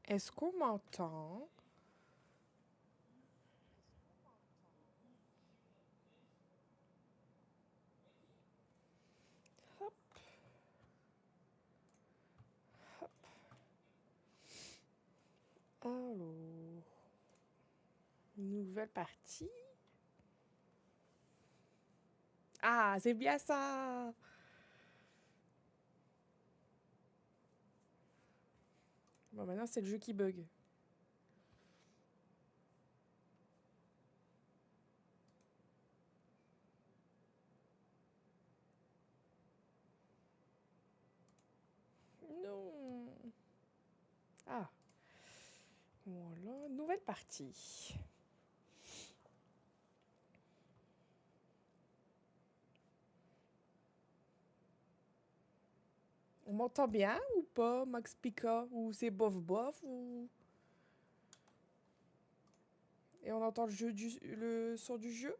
Est-ce qu'on m'entend? Hop, hop. Alors, nouvelle partie. Ah, c'est bien ça! Bon, maintenant, c'est le jeu qui bug. Non! Ah, voilà, nouvelle partie. On m'entend bien ou pas, Max Pika? Ou c'est bof bof ou... Et on entend le son du jeu?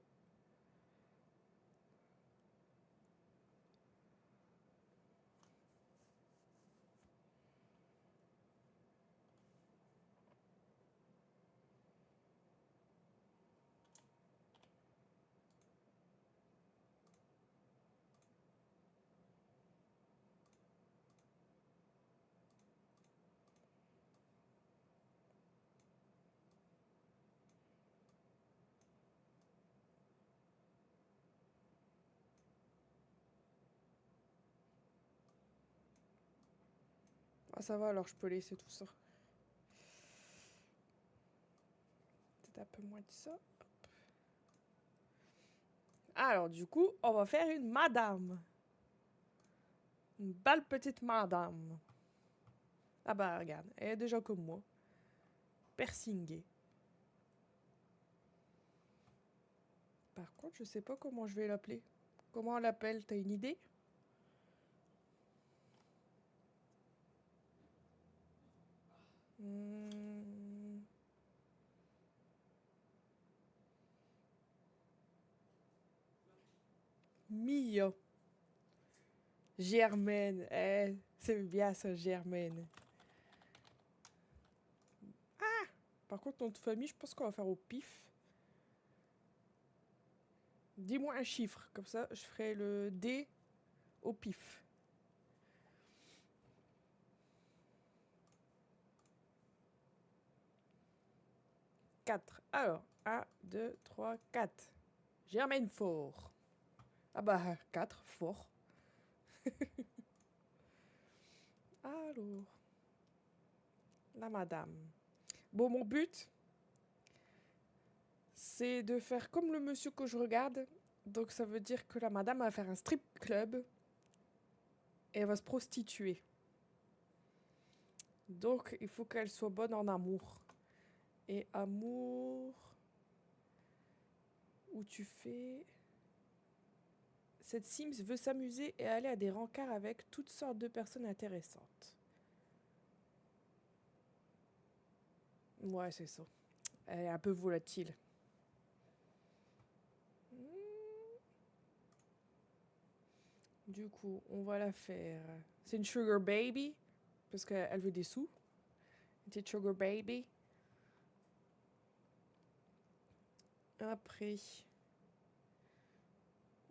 Ah, ça va, alors je peux laisser tout ça. Peut-être un peu moins de ça. Alors, du coup, on va faire une madame. Une belle petite madame. Ah bah, regarde, elle est déjà comme moi. Persingée. Par contre, je sais pas comment je vais l'appeler. Comment on l'appelle? T'as une idée? Hmm, Mia. Germaine. C'est bien ça, Germaine. Par contre, notre famille, je pense qu'on va faire au pif. Dis-moi un chiffre, comme ça je ferai le D au pif. 4. Alors, 1, 2, 3, 4. Germaine Fort. Ah bah, 4, fort. Alors, la madame. Bon, mon but, c'est de faire comme le monsieur que je regarde. Donc ça veut dire que la madame va faire un strip club et elle va se prostituer. Donc il faut qu'elle soit bonne en amour. Et amour, où tu fais... Cette Sims veut s'amuser et aller à des rencarts avec toutes sortes de personnes intéressantes. Ouais, c'est ça. Elle est un peu volatile. Du coup, on va la faire. C'est une sugar baby, parce qu'elle veut des sous. Une petite sugar baby. Après,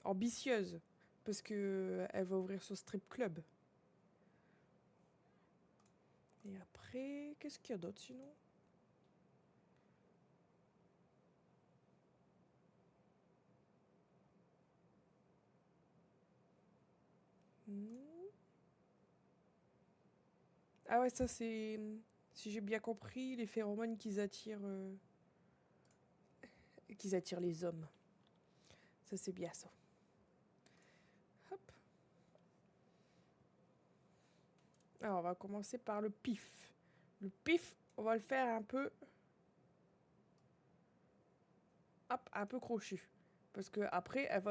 ambitieuse, parce que elle va ouvrir son strip club. Et après, qu'est-ce qu'il y a d'autre sinon? Hmm. Ah ouais, ça c'est, si j'ai bien compris, les phéromones qu'ils attirent les hommes. Ça c'est bien ça. Hop. Alors on va commencer par le pif. Le pif, on va le faire un peu, hop, un peu crochu, parce que après elle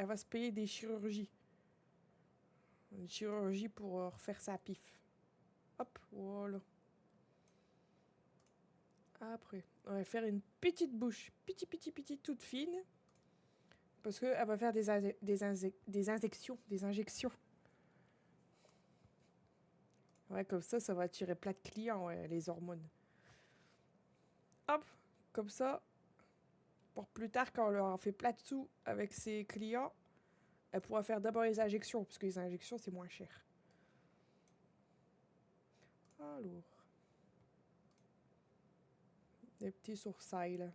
va se payer des chirurgies, une chirurgie pour refaire sa pif. Hop, voilà. Après, on va faire une petite bouche, petite, toute fine, parce qu'elle va faire des injections. Ouais, comme ça va attirer plein de clients, ouais, les hormones. Hop, comme ça, pour plus tard, quand on leur en fait plein de sous avec ses clients, elle pourra faire d'abord les injections, parce que les injections, c'est moins cher. Alors, des petits sourcils, là.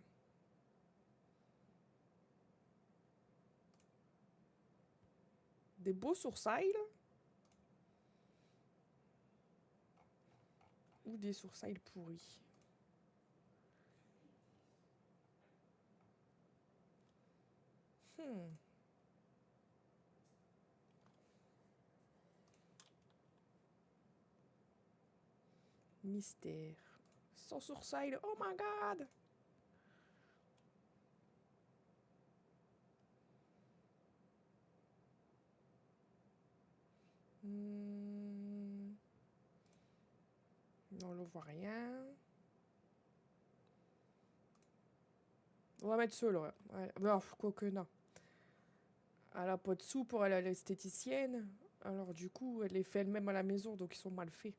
Des beaux sourcils, là. Ou des sourcils pourris. Hmm. Mystère. Sans sourcils, oh my god! Hmm. Non, là, on voit rien. On va mettre ceux là. Ouais. Non, quoique non. Elle a pas de sous pour aller à l'esthéticienne. Alors du coup, elle les fait elle-même à la maison, donc ils sont mal faits.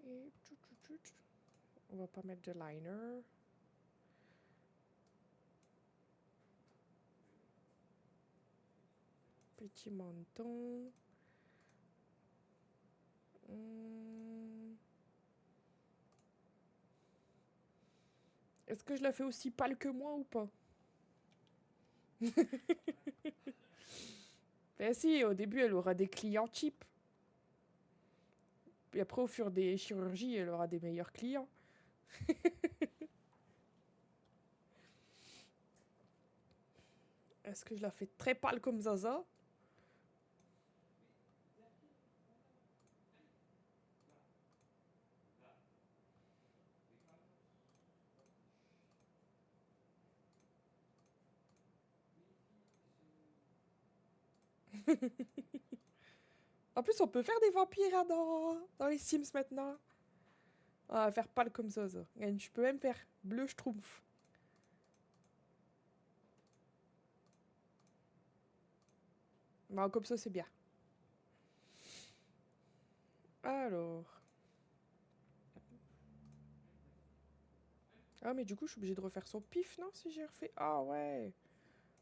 Et on va pas mettre de liner. Petit menton. Hmm. Est-ce que je la fais aussi pâle que moi ou pas? Ben si, au début, elle aura des clients cheap. Puis après, au fur des chirurgies, elle aura des meilleurs clients. Est-ce que je la fais très pâle comme Zaza? En plus, on peut faire des vampires hein, dans les Sims maintenant. On va faire pâle comme Zaza. Et je peux même faire bleu schtroumpf. Non, comme ça, c'est bien. Alors. Ah, mais du coup, je suis obligée de refaire son pif, non? Si j'ai refait. Ah, ouais.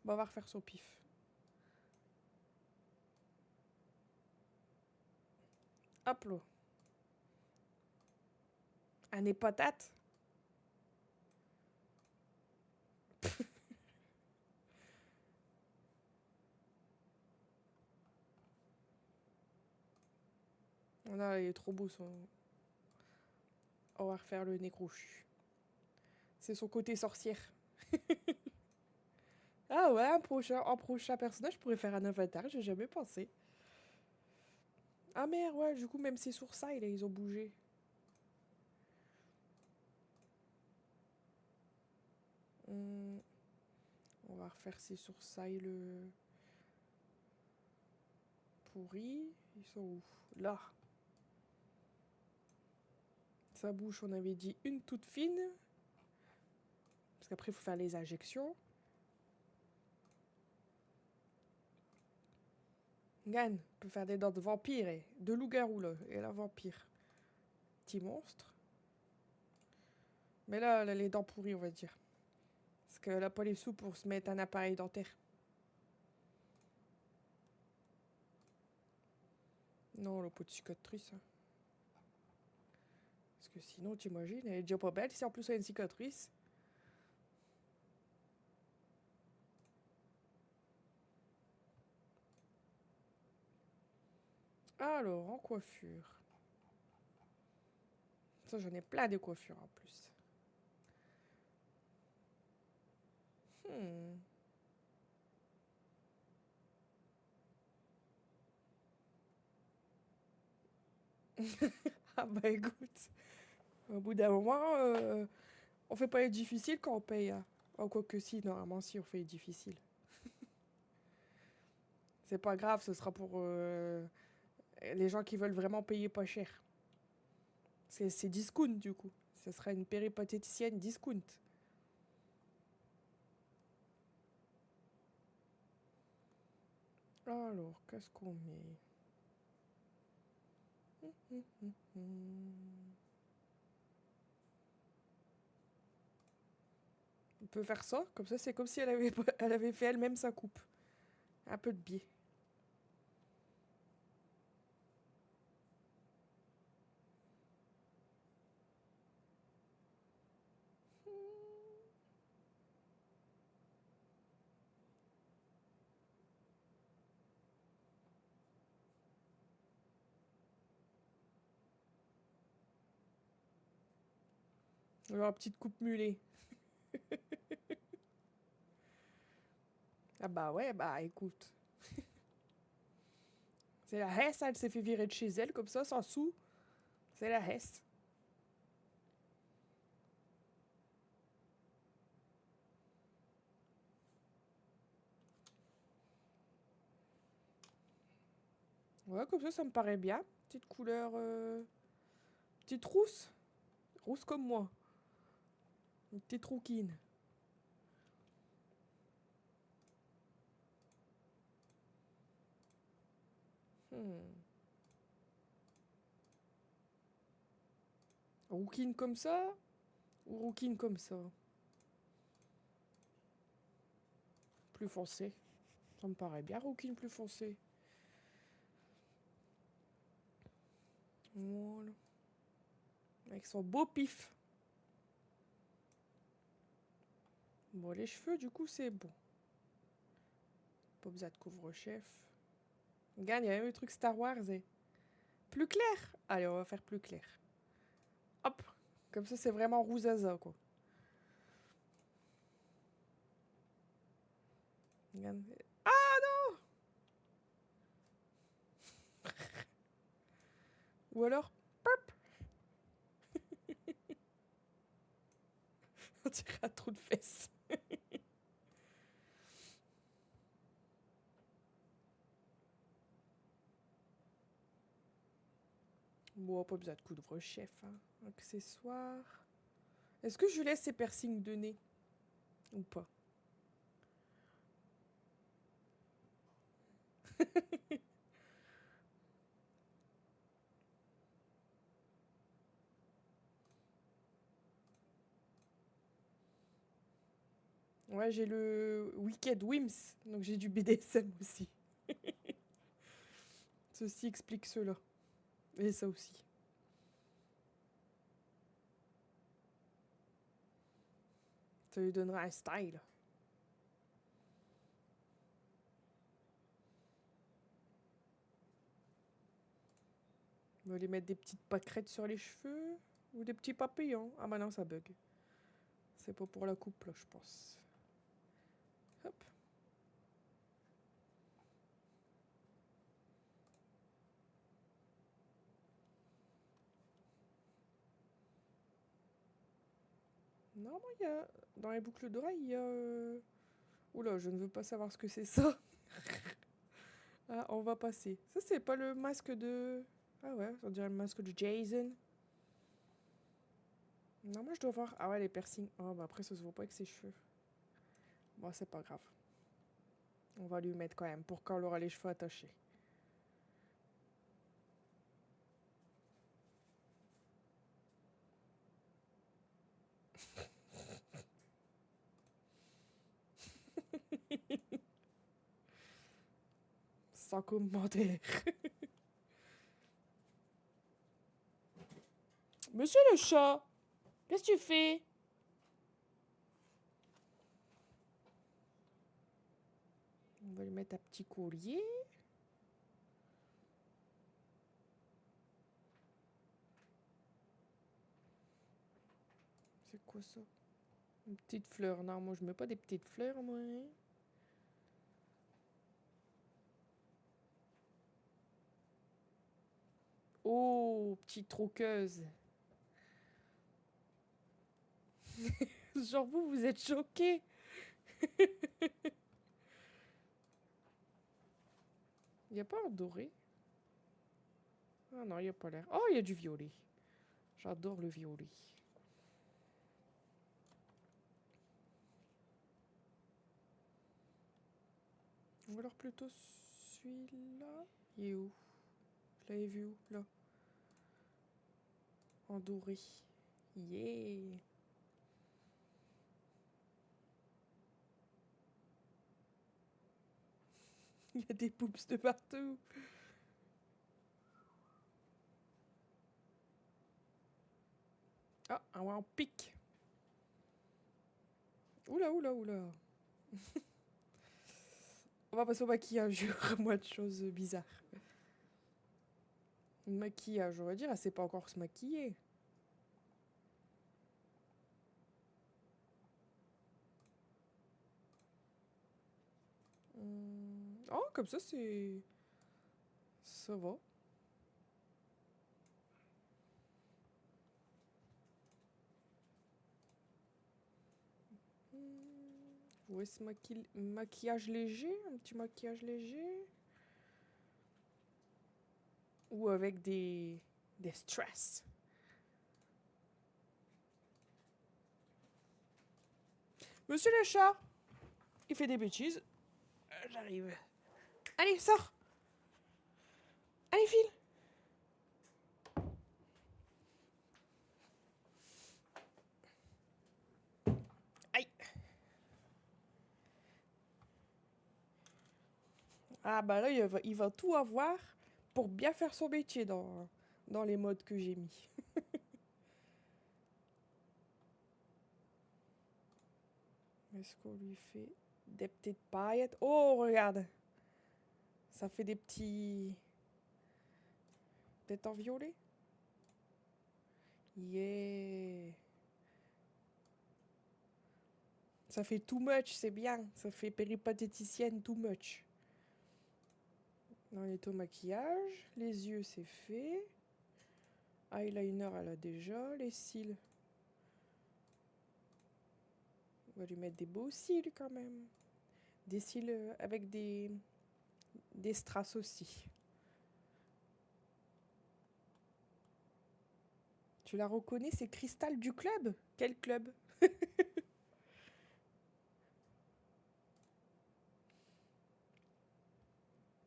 Bon, on va refaire son pif. Hop là. Un nez patate. Non, il est trop beau son. On va refaire le nez crochu. C'est son côté sorcière. Ah ouais, un prochain personnage, je pourrais faire un avatar, j'ai jamais pensé. Ah merde, ouais, du coup, même ses sourcils, là, ils ont bougé. Hum, On va refaire ses sourcils pourris. Ils sont où? Là. Sa bouche, on avait dit une toute fine. Parce qu'après, il faut faire les injections. Gan peut faire des dents de vampire et de loup-garou, là. Et la vampire. Petit monstre. Mais là, elle a les dents pourries, on va dire. Parce qu'elle a pas les sous pour se mettre un appareil dentaire. Non, elle a pas de cicatrice. Hein. Parce que sinon, t'imagines, elle est déjà pas belle. Si en plus elle a une cicatrice. Alors, en coiffure. Ça, j'en ai plein de coiffures en plus. Hmm. Ah bah écoute, au bout d'un moment, on fait pas les difficiles quand on paye. Hein. Oh, quoi que si, normalement, si, on fait les difficiles. C'est pas grave, ce sera pour les gens qui veulent vraiment payer pas cher. C'est discount, du coup. Ce sera une péripatéticienne discount. Alors, qu'est-ce qu'on met? On peut faire ça, comme ça c'est comme si elle avait fait elle-même sa coupe. Un peu de biais. Alors, petite coupe mulet. Ah bah ouais, bah écoute. C'est la Hesse, elle s'est fait virer de chez elle, comme ça, sans sous. C'est la Hesse. Ouais, comme ça me paraît bien. Petite couleur... Petite rousse. Rousse comme moi. Une petite rouquine. Rouquine comme ça ou rouquine comme ça? Plus foncé. Ça me paraît bien, rouquine plus foncé. Voilà. Avec son beau pif. Bon, les cheveux, du coup, c'est bon. Pas besoin de couvre-chef. Regarde, il y a même le truc Star Wars. Plus clair. Allez, on va faire plus clair. Hop. Comme ça, c'est vraiment rouzaza, quoi. Regarde. Ah non! Ou alors, pop! On dirait un trou de fesses. Bon, pas besoin de couvre-chef. Hein. Accessoires. Est-ce que je laisse ces piercings de nez? Ou pas? Ouais, j'ai le Wicked Wims, donc j'ai du BDSM aussi. Ceci explique cela. Et ça aussi. Ça lui donnera un style. On va lui mettre des petites pâquerettes sur les cheveux. Ou des petits papillons. Ah bah non, ça bug. C'est pas pour la coupe là, je pense. Hop. Normalement, il y a... Dans les boucles d'oreilles, il y a... Oula, je ne veux pas savoir ce que c'est ça. Ah, on va passer. Ça, c'est pas le masque de... Ah ouais, on dirait le masque de Jason. Non, moi, je dois voir... Ah ouais, les piercings. Oh, bah après, ça se voit pas avec ses cheveux. Bon, c'est pas grave. On va lui mettre quand même, pour quand elle aura les cheveux attachés. Sans commentaire. Monsieur le chat, qu'est-ce que tu fais? On va lui mettre un petit collier. C'est quoi ça? Une petite fleur. Non, moi je mets pas des petites fleurs, moi. Oh, petite troqueuse. Genre vous êtes choqués. Il n'y a pas en doré? Ah non, il n'y a pas l'air. Oh, il y a du violet. J'adore le violet. Ou alors plutôt celui-là. Il est où? Je l'avais vu où? Là. En doré. Yeah! Il y a des poups de partout. Ah, un en pique. Oula, oula, oula. On va passer au maquillage, j'aurai moins de choses bizarres. Maquillage, on va dire, elle sait pas encore se maquiller. Oh, comme ça, c'est... Ça va. Ouais, ce maquillage léger, un petit maquillage léger. Ou avec des stress. Monsieur le chat, il fait des bêtises. J'arrive. Allez, sors. Allez, file. Aïe. Ah bah là, il va tout avoir pour bien faire son métier dans les modes que j'ai mis. Est-ce qu'on lui fait des petites paillettes? Oh, regarde. Ça fait des petits... Peut-être en violet? Yeah. Ça fait too much, c'est bien. Ça fait péripatéticienne too much. On est au maquillage. Les yeux, c'est fait. Eyeliner, elle a déjà. Les cils. On va lui mettre des beaux cils quand même. Des cils avec des strass aussi. Tu la reconnais, c'est Cristal du club? Quel club?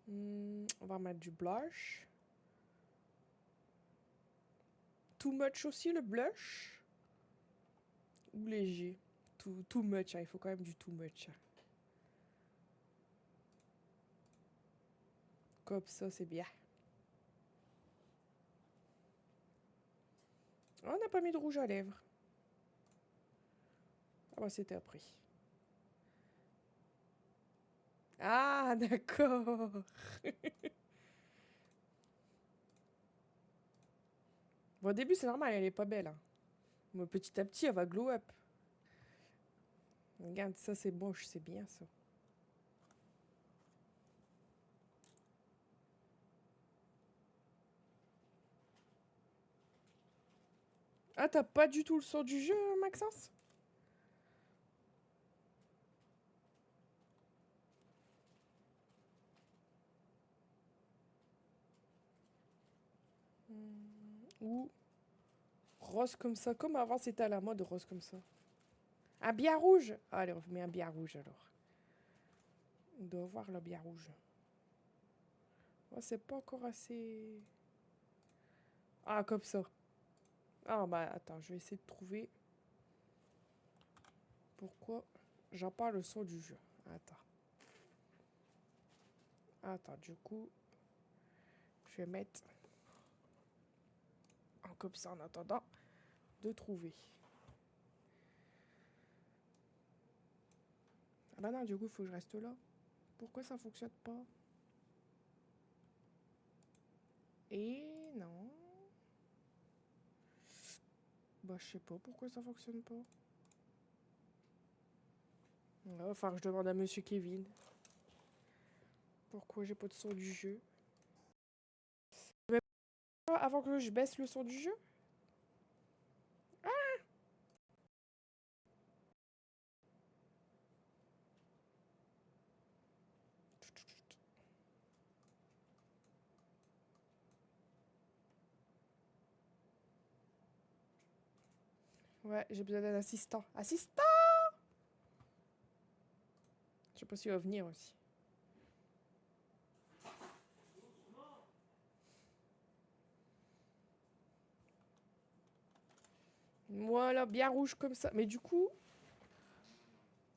On va mettre du blush. Too much aussi le blush? Ou léger? Too much, hein, il faut quand même du too much. Hein. Comme ça, c'est bien. Oh, on n'a pas mis de rouge à lèvres. Ah bah c'était après. Ah, d'accord. Bon, au début, c'est normal, elle est pas belle. Hein. Mais petit à petit, elle va glow up. Regarde, ça, c'est moche, c'est bien, ça. Ah, t'as pas du tout le son du jeu, Maxence? Ou rose comme ça, comme avant, c'était à la mode, rose comme ça. Un bien rouge? Allez, on met un bien rouge, alors. On doit voir le bien rouge. Oh, c'est pas encore assez... Ah, comme ça. Ah, bah, attends, je vais essayer de trouver... Pourquoi j'en parle le son du jeu. Attends. Attends, du coup... Je vais mettre... En comme ça, en attendant de trouver. Ah bah non, du coup, il faut que je reste là. Pourquoi ça fonctionne pas? Et non. Bah, je sais pas pourquoi ça fonctionne pas. Il va falloir que je demande à Monsieur Kevin. Pourquoi j'ai pas de son du jeu? Mais avant que je baisse le son du jeu? Ouais, j'ai besoin d'un assistant. Assistant! Je sais pas s'il va venir aussi. Voilà, bien rouge comme ça. Mais du coup,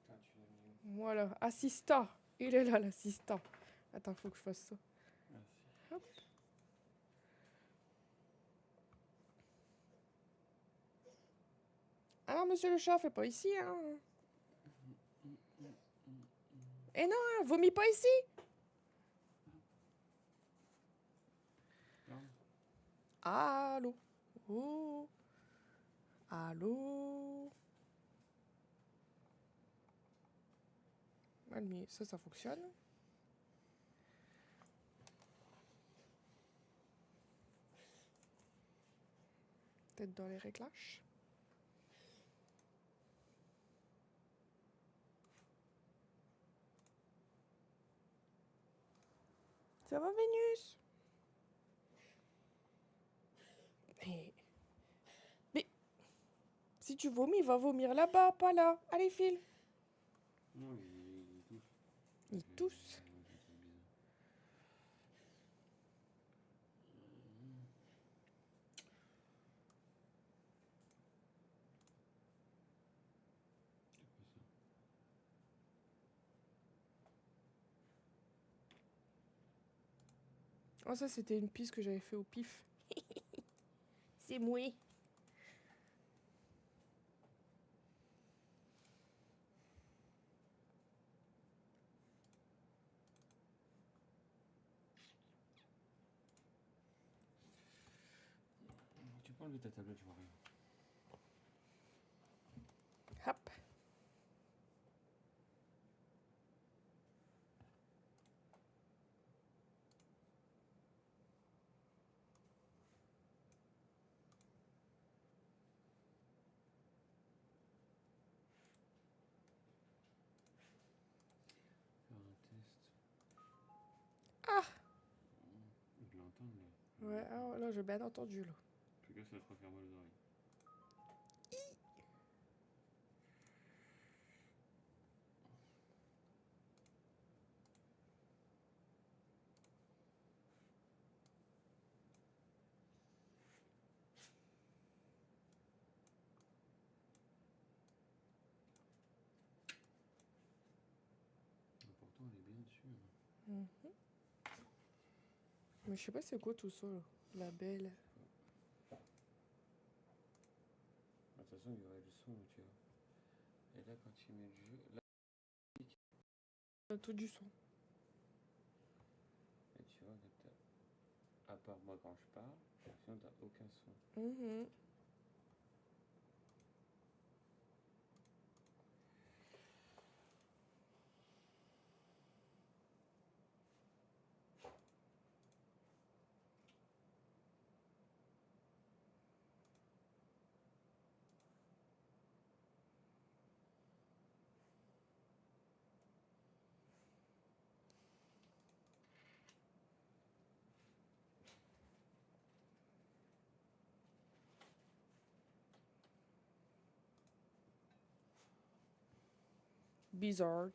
Ah, tu l'as mis où? voilà, assistant. Il est là, l'assistant. Attends, faut que je fasse ça. Merci. Hop. Ah non, monsieur le chat, fais pas ici, hein. Eh non, hein, vomis pas ici. Non. Allô. Oh. Allô. Ah, mais ça fonctionne. Peut-être dans les réglages. Ça va, Vénus? Mais si tu vomis, va vomir là-bas, pas là. Allez, file. Non, il touche. Il tousse. Oh, ça, c'était une piste que j'avais fait au pif. C'est mouillé. Tu peux enlever ta tablette, je vois rien. Hop. Faire un test. Ah. Je l'entends là. Ouais, ah, là, j'ai bien entendu, là. En tout cas, ça te fera faire mal aux oreilles. Pourtant, elle est bien dessus. Mhm. Mais je sais pas c'est quoi tout ça, là. La belle. De toute façon, il y aurait le son, tu vois. Et là, quand tu mets le jeu, là, Tout du son. et tu vois, à part moi quand je parle, sinon t'as aucun son. Mhm. Bizarre.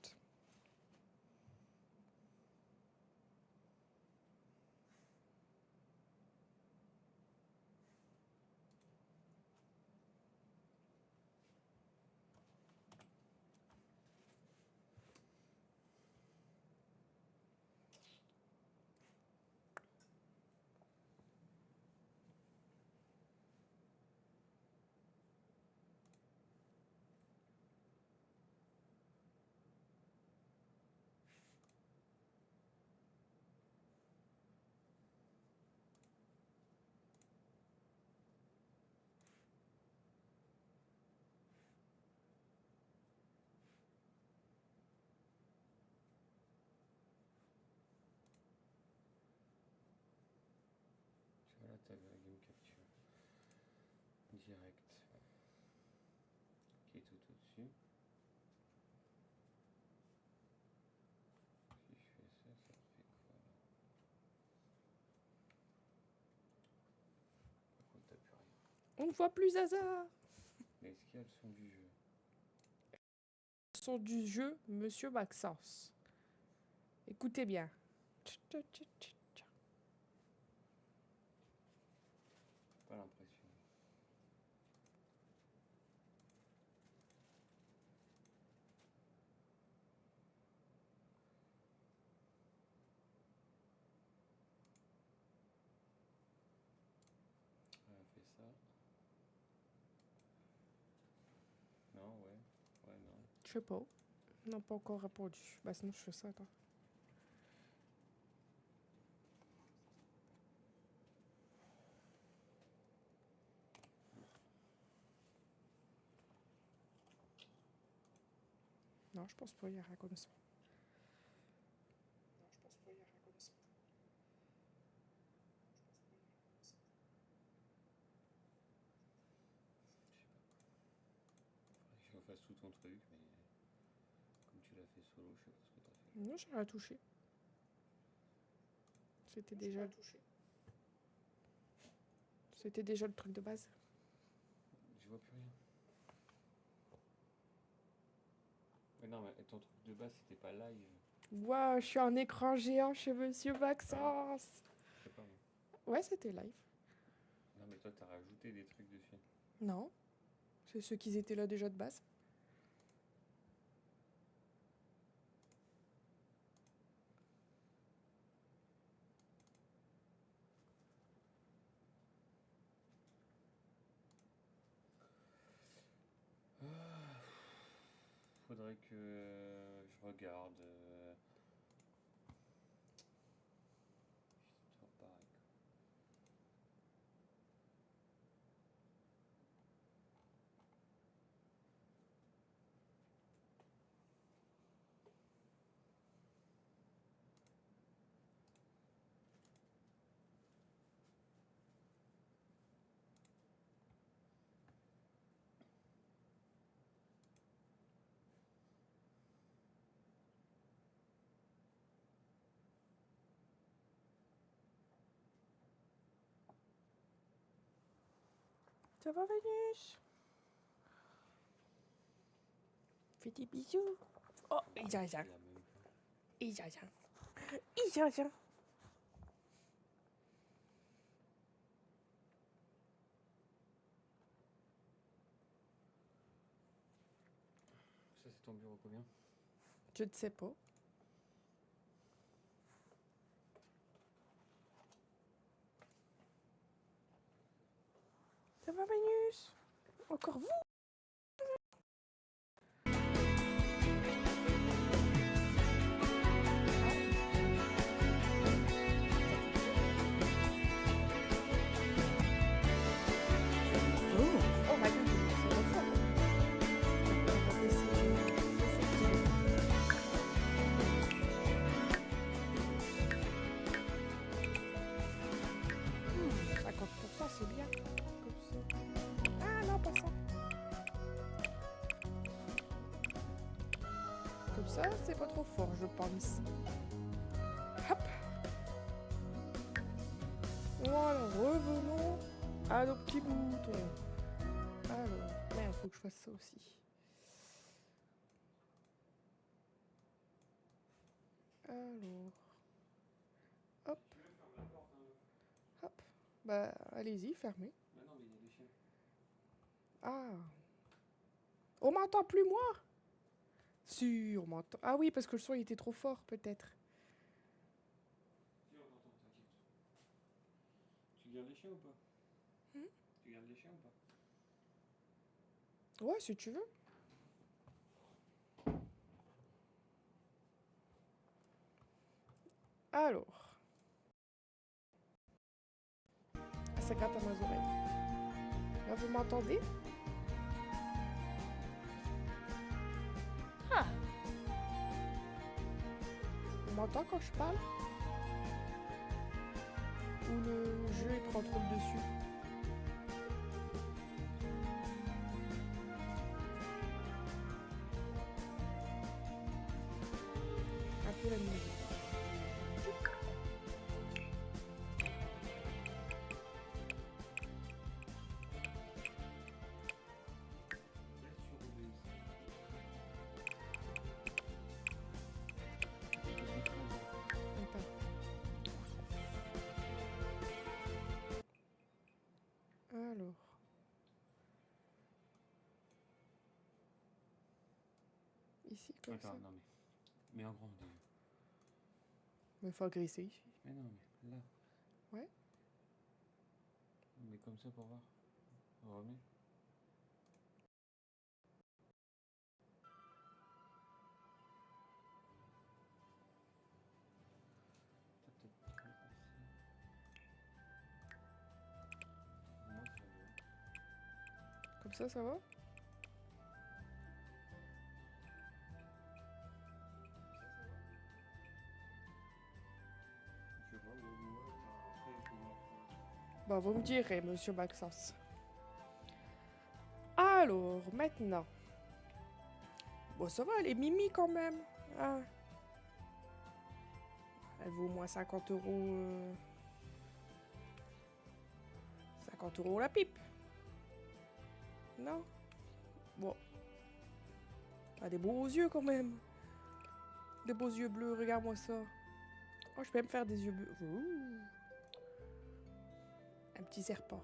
Tu vois, là, t'as la game capture direct qui est tout au-dessus. Si je fais ça, ça fait quoi là? Pourquoi t'as plus rien? On ne voit plus Zaza. Mais est-ce qu'il y a le son du jeu? Son du jeu, Monsieur Maxence. Écoutez bien. Pas l'impression. Je sais pas. Ils n'ont pas encore répondu. Bah sinon je fais ça, attends. Non, je pense pas, il y a rien comme ça. Faudrait que je refasse tout ton truc, mais comme tu l'as fait solo, je sais pas ce que t'as fait. Non, j'ai rien touché. C'était déjà... C'était déjà le truc de base. Je vois plus rien. Mais non, mais ton truc de base, c'était pas live. Waouh, je suis en écran géant chez Monsieur Maxence. Je sais pas moi. Ouais, c'était live. Non, mais toi, t'as rajouté des trucs dessus. Non. C'est ceux qui étaient là déjà de base. Faudrait que je regarde. C'est toujours pareil. Ça va, Vénus? Fais des bisous. Oh, il y a rien. Il y a même pas. Il y a rien. Il y a rien. Ça, c'est ton bureau combien? Je ne sais pas. Ça va, Vénus? Encore vous? Oh my god, c'est trop fort. On va essayer. Hmm, 50%, c'est bien. Comme ça. Ah non, pas ça. Comme ça, c'est pas trop fort, je pense. Hop. Voilà, revenons à nos petits boutons. Alors, merde, faut que je fasse ça aussi. Alors, hop, Tu veux fermer la porte, hein? hop. Bah, allez-y, fermez. Mais non, mais il y a des chiens. Ah. On m'entend plus, moi? Si, on m'entend. Ah oui, parce que le son il était trop fort, peut-être. Si, on entend, t'inquiète. Tu gardes les chiens ou pas? Tu gardes les chiens ou pas? Ouais, si tu veux. Alors. Ah, ça gratte à mes oreilles. Là, vous m'entendez? Ah. On m'entend quand je parle? Ou le jeu il prend trop le dessus? Un peu la musique. Attends. Alors. Ici, comme ça. Attends, non, mais en grand déjà. Mais faut agresser ici. Mais non, mais là. Ouais. Mais comme ça pour voir. On remet. Comme ça va? Je sais pas, après, il faut voir. Bah, vous me direz, monsieur Maxence. Alors, maintenant. Bon, ça va, elle est mimi quand même. Ah. Elle vaut au moins 50 euros. 50 euros la pipe. Non? Bon. Elle a des beaux yeux quand même. Des beaux yeux bleus, regarde-moi ça. Oh, je peux même faire des yeux bleus. Ouh. Un petit serpent.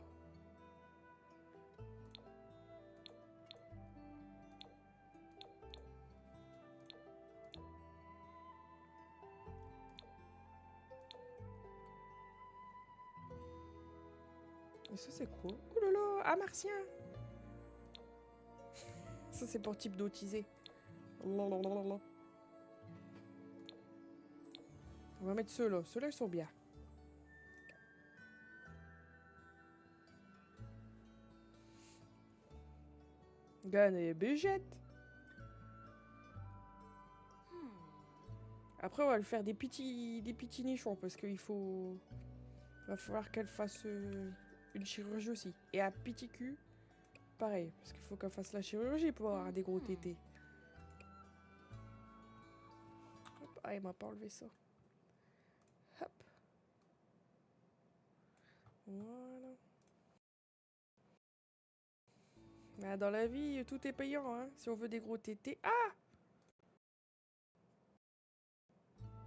Et ça, c'est quoi? Oh là là, un martien! Ça, c'est pour type d'autisé. On va mettre ceux-là. Ceux-là, ils sont bien. Gagne et bégette. Après, on va lui faire des petits nichons parce qu'il faut... va falloir qu'elle fasse une chirurgie aussi. Et un petit cul, pareil. Parce qu'il faut qu'elle fasse la chirurgie pour avoir des gros tétés. Hop. Ah, il m'a pas enlevé ça. Hop. Voilà. Mais dans la vie, tout est payant, hein. Si on veut des gros tétés... Ah!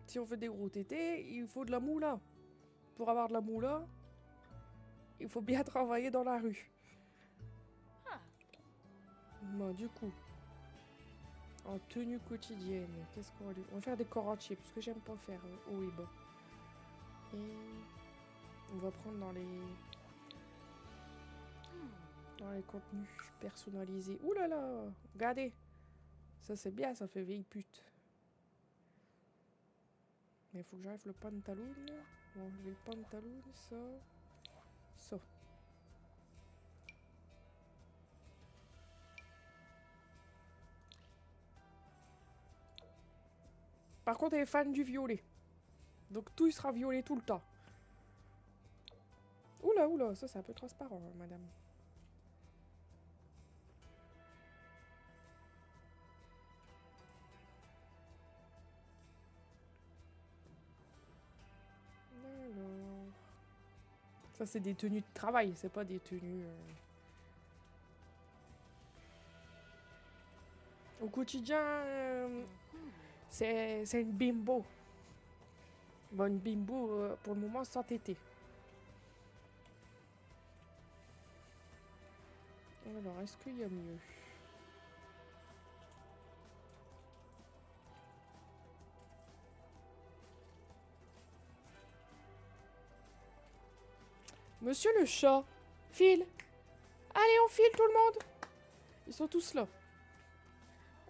Si on veut des gros tétés, il faut de la moula. Pour avoir de la moula, il faut bien travailler dans la rue. Bon, du coup, en tenue quotidienne, qu'est-ce qu'on va lui... On va faire des corps entiers, parce que j'aime pas faire haut et bas. Et on va prendre dans les contenus personnalisés. Ouh là là, regardez. Ça c'est bien, ça fait vieille pute. Mais il faut que j'enlève le pantalon. On va enlever le pantalon, ça. Ça. Par contre, elle est fan du violet. Donc tout il sera violet tout le temps. Oula, oula, ça c'est un peu transparent, hein, madame. Alors... Ça c'est des tenues de travail, c'est pas des tenues... Au quotidien, c'est une bimbo. Bon, une bimbo, pour le moment, sans tété. Alors, est-ce qu'il y a mieux? Monsieur le chat, file. Allez, on file tout le monde. Ils sont tous là.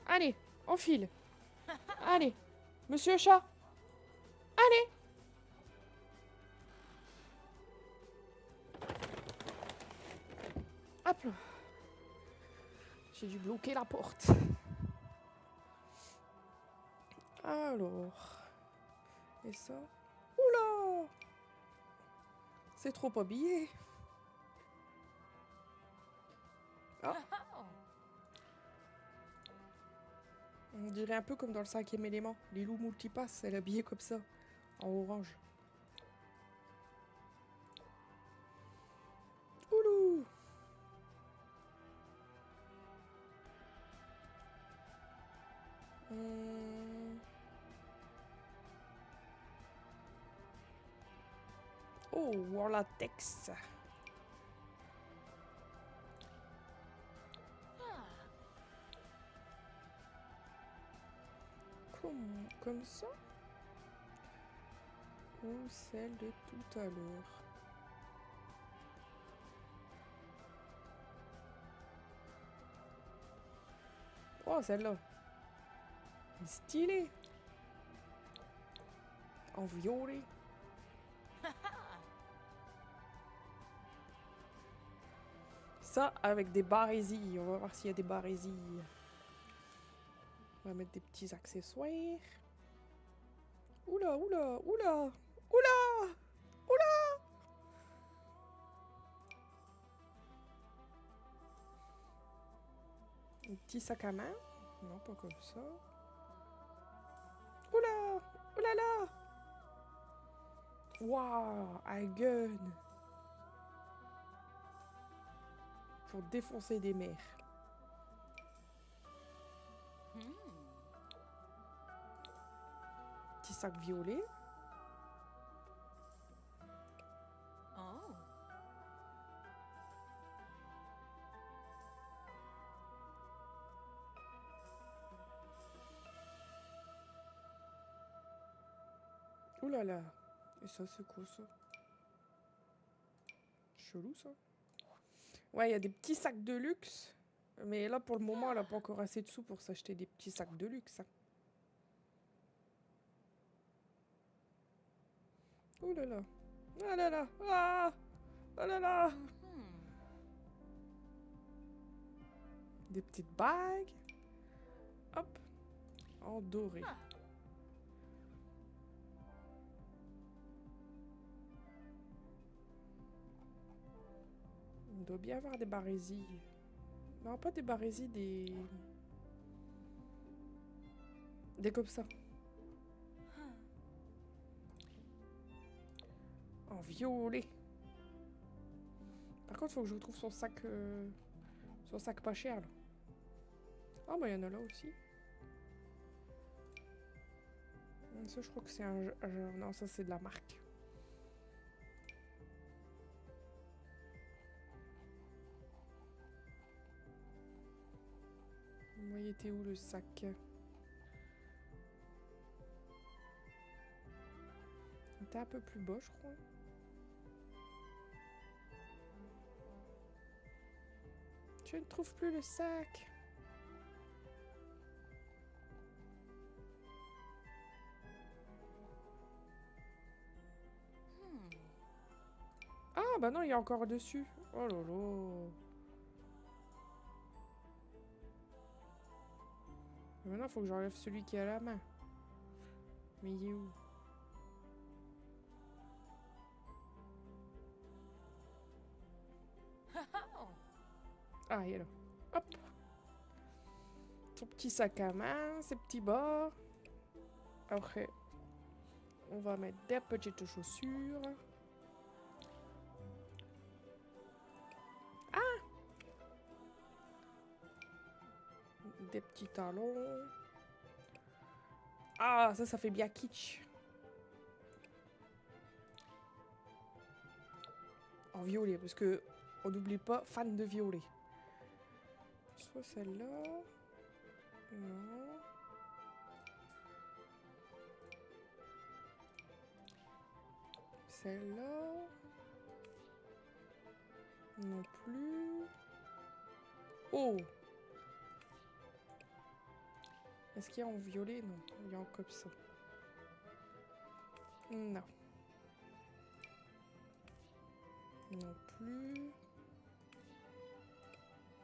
Allez, on file. Allez, monsieur le chat. Allez. Hop là. J'ai dû bloquer la porte. Alors. Et ça? Oula! C'est trop habillé. Ah. On dirait un peu comme dans le 5e élément. Lilou Multipass, elle est habillée comme ça. En orange. Oulou! Oh, en latex. Comme ça? Ou celle de tout à l'heure? Oh, celle-là. Stylée. En violet. Ça avec des barésies. On va voir s'il y a des barésies. On va mettre des petits accessoires. Oula, oula, oula, oula, oula. Un petit sac à main. Non, pas comme ça. Oula, oula là. Waouh, un gun. Pour défoncer des mers. Petit sac violet. Oh. Ouh là là. Et ça, c'est quoi ça? Chelou ça. Ouais, il y a des petits sacs de luxe. Mais là, pour le moment, elle n'a pas encore assez de sous pour s'acheter des petits sacs de luxe. Hein. Ouh là là. Ah là là. Ah, oh là là. Des petites bagues. Hop. En doré. Il doit bien avoir des barésies. Non, pas des barésies, des... Des comme ça. En violet. Par contre, faut que je retrouve son sac... son sac pas cher, là. Ah, bah, il y en a là aussi. Ça, je crois que c'est un... Non, ça, c'est de la marque. Moi, il était où, le sac? Il était un peu plus bas, je crois. Je ne trouve plus le sac. Ah, bah non, il y a encore dessus. Oh là là. Maintenant, il faut que j'enlève celui qui a la main. Mais il est où? Ah, il est là. Hop. Son petit sac à main, ses petits bas. Après, on va mettre des petites chaussures. Ah! Des petits talons. Ah, ça fait bien kitsch. En violet, parce que on n'oublie pas, fan de violet. Soit celle-là. Non. Celle-là. Non plus. Oh! Est-ce qu'il y a en violet? Non, il y a en comme ça. Non. Non plus.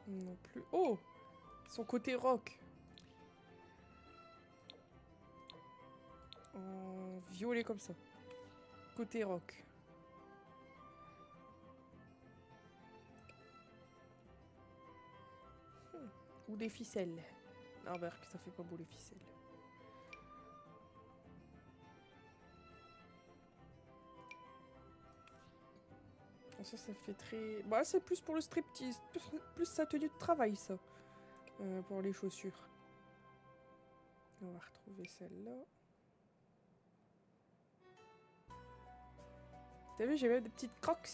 Non plus. Oh! Son côté rock. En violet comme ça. Côté rock. Ou des ficelles. Ah bah ça fait pas beau les ficelles. Ça fait très... Bah c'est plus pour le striptease. Plus sa tenue de travail ça. Pour les chaussures. On va retrouver celle-là. T'as vu, j'ai même des petites crocs.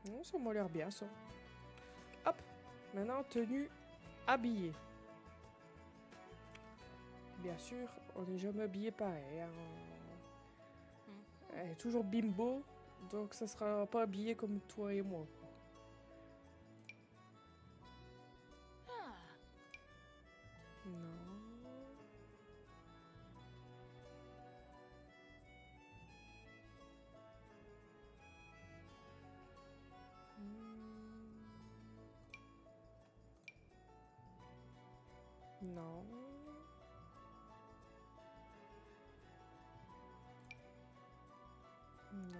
Non, ça m'a l'air bien ça. Hop, maintenant tenue habillée. Bien sûr, on n'est jamais habillé pareil. Hein. Elle est toujours bimbo, donc ça sera pas habillé comme toi et moi. Non. Non.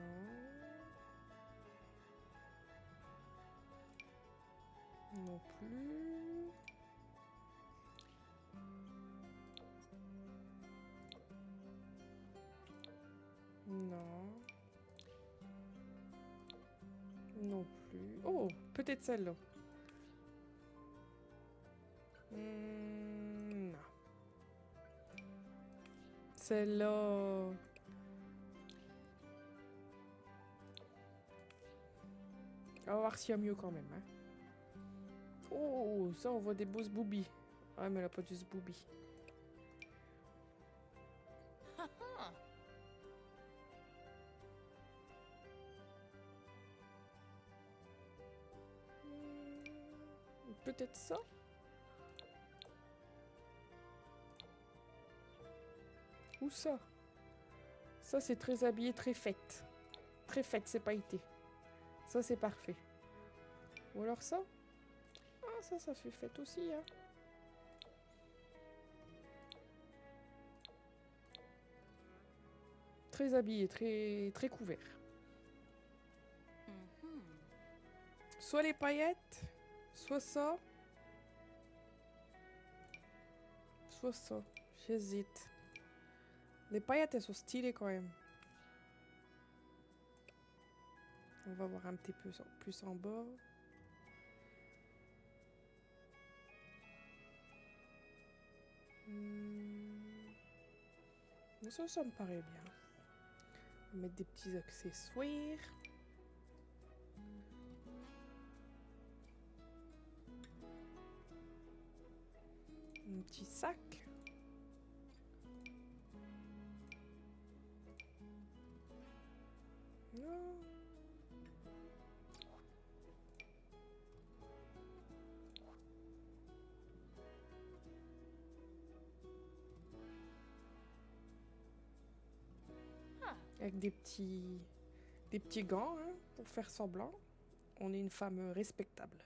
Non plus. Non. Non plus. Oh, peut-être celle-là. Non. Celle-là. On va voir s'il y a mieux quand même. Hein. Oh, ça, on voit des beaux boobies. Ouais, mais elle a pas du boobies. Haha. Peut-être ça. Ou ça. Ça, c'est très habillé, très fête. Très fête, c'est pas été. Ça, c'est parfait. Ou alors ça. Ah, ça fait fête aussi, hein. Très habillé, très couvert. Mhm. Soit les paillettes, soit ça. Soit ça. J'hésite. Les paillettes, elles sont stylées quand même. On va voir un petit peu plus en bas. Ça me paraît bien. On va mettre des petits accessoires. Un petit sac. Non. Ah. Avec des petits gants hein, pour faire semblant. On est une femme respectable.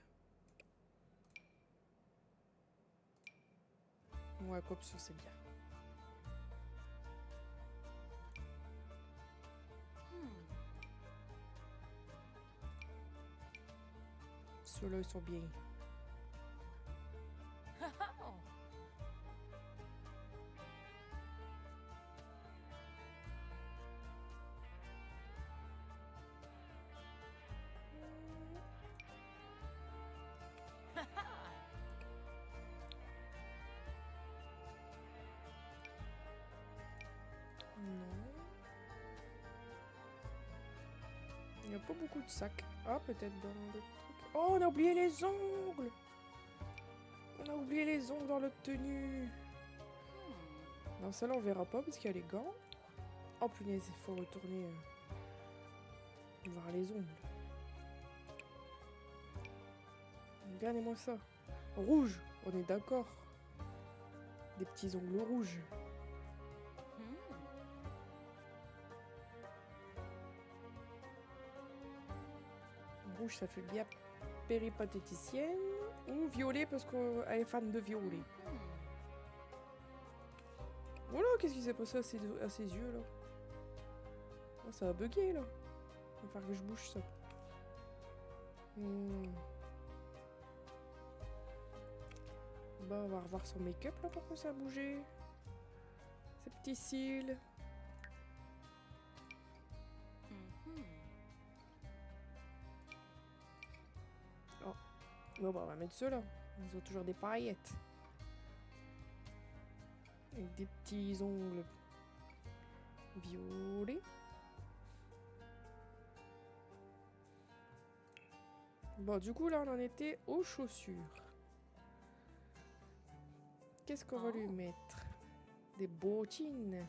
Ouais, comme ça, c'est bien. Hmm. Ceux-là, ils sont bien. Oh. Non. Il n'y a pas beaucoup de sacs. Ah, peut-être dans le truc. Oh, on a oublié les ongles! On a oublié les ongles dans notre tenue. Hmm. Non, celle-là, on verra pas parce qu'il y a les gants. Oh, punaise, il faut retourner voir les ongles. Regardez-moi ça. Rouge, on est d'accord. Des petits ongles rouges. Hmm. Rouge, ça fait bien péripatéticienne. Ou violet parce qu'elle est fan de violet. Hmm. Oh là, qu'est-ce qui s'est passé à ses yeux là? Oh, ça a bugué là. Il va falloir que je bouge ça. Bah, on va revoir son make-up là, pourquoi ça a bougé. Ses petits cils. Mhm. Bon, bah, on va mettre ceux-là. Ils ont toujours des paillettes. Avec des petits ongles violets. Bon, du coup, là, on en était aux chaussures. Qu'est-ce qu'on va lui Oh. mettre? Des bottines.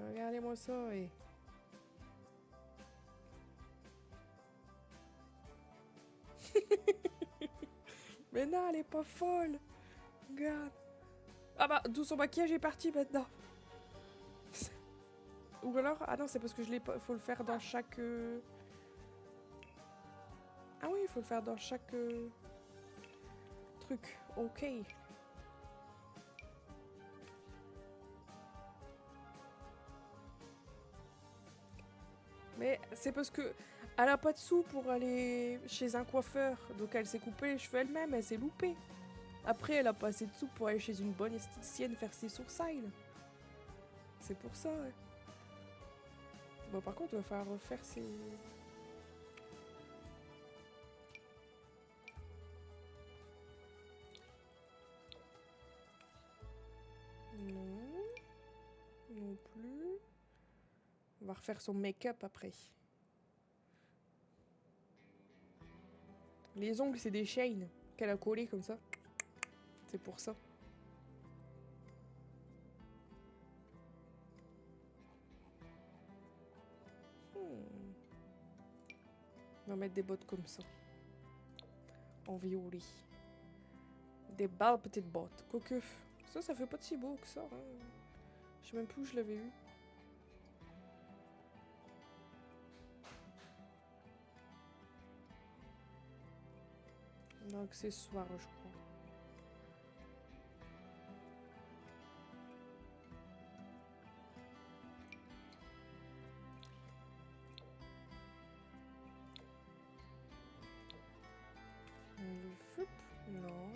Regardez-moi ça, et... Mais non, elle est pas folle. Regarde. Ah bah, tout son maquillage est parti maintenant. Ou alors, ah non, c'est parce que je l'ai pas. Faut le faire dans chaque. Ah oui, il faut le faire dans chaque truc. Ok. Mais c'est parce que elle a pas de sous pour aller chez un coiffeur, donc elle s'est coupé les cheveux elle-même, elle s'est loupée. Après, elle a pas assez de sous pour aller chez une bonne esthéticienne faire ses sourcils. C'est pour ça, ouais. Bon, par contre, il va falloir refaire ses... Non. Non plus. On va refaire son make-up après. Les ongles, c'est des chaînes qu'elle a collées comme ça. C'est pour ça. On va mettre des bottes comme ça. En violet. Des belles petites bottes. Quoique, ça fait pas de si beau que ça. Hein. Je sais même plus où je l'avais eu. Un accessoire, je crois. Foup, non.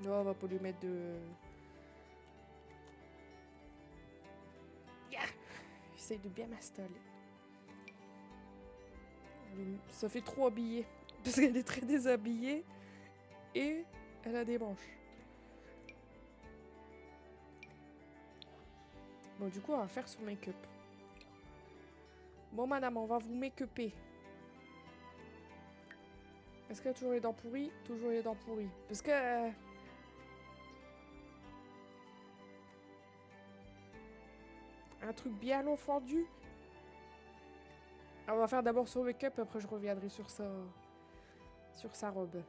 Non, on va pas lui mettre de... Yeah. J'essaye de bien m'installer. Ça fait trop habillé. Parce qu'elle est très déshabillée. Et elle a des manches. Bon, du coup, on va faire son make-up. Bon, madame, on va vous make-upper. Est-ce qu'elle a toujours les dents pourries? Toujours les dents pourries. Parce que... un truc bien long fendu. On va faire d'abord son make-up, après je reviendrai sur sa robe.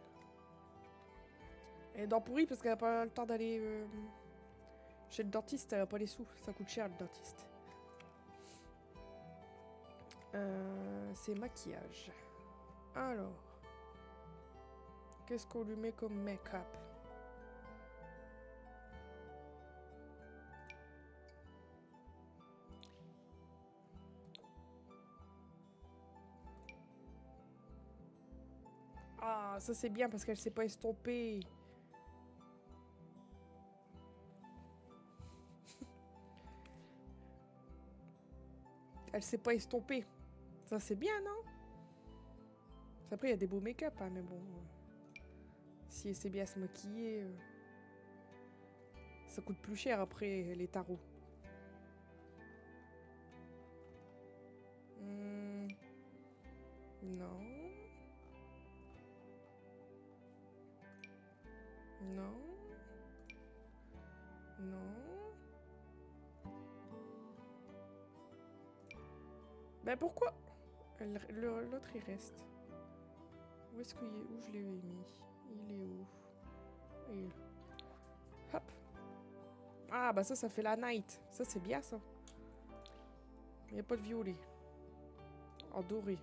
Et dents pourries parce qu'elle a pas le temps d'aller chez le dentiste, elle a pas les sous. Ça coûte cher le dentiste. C'est maquillage. Alors. Qu'est-ce qu'on lui met comme make-up? Ah, ça c'est bien parce qu'elle s'est pas estompée. Elle s'est pas estompée. Ça c'est bien, non? Après, il y a des beaux make-up, hein, mais bon... si elle sait bien se maquiller... ça coûte plus cher après les tarots. Non. Non. Non. Ben pourquoi? L'autre il reste. Où est-ce qu'il est? Où je l'ai mis? Il est où? Il... Hop. Ah bah ça fait la night. Ça c'est bien ça. Il n'y a pas de violet. En doré.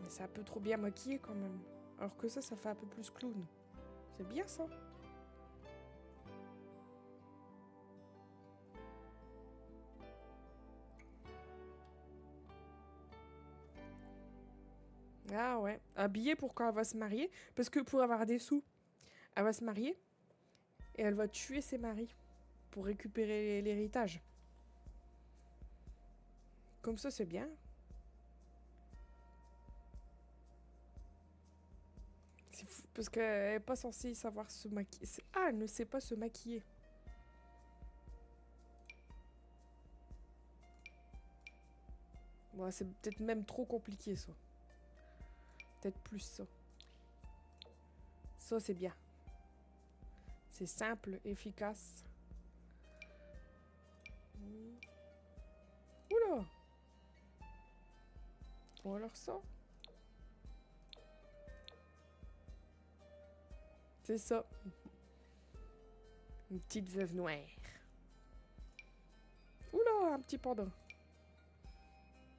Mais c'est un peu trop bien maquillé quand même. Alors que ça fait un peu plus clown. C'est bien ça. Ah ouais. Habillée pour quand elle va se marier. Parce que pour avoir des sous, elle va se marier. Et elle va tuer ses maris. Pour récupérer l'héritage. Comme ça, c'est bien. C'est fou, parce qu'elle n'est pas censée savoir se maquiller. Ah, elle ne sait pas se maquiller. Bon, c'est peut-être même trop compliqué, ça. Peut-être plus ça. Ça, c'est bien. C'est simple, efficace. Oula! Bon, alors ça. C'est ça. Une petite veuve noire. Oula, un petit panda.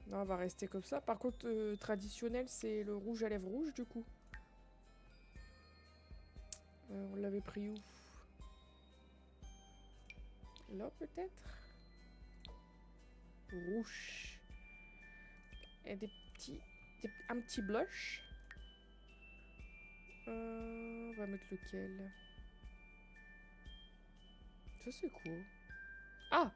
Non, on va rester comme ça. Par contre, traditionnel, c'est le rouge à lèvres rouge, du coup. On l'avait pris où? Là, peut-être? Rouge. Et des petits... un petit blush. On va mettre lequel? Ça, c'est quoi? Ah!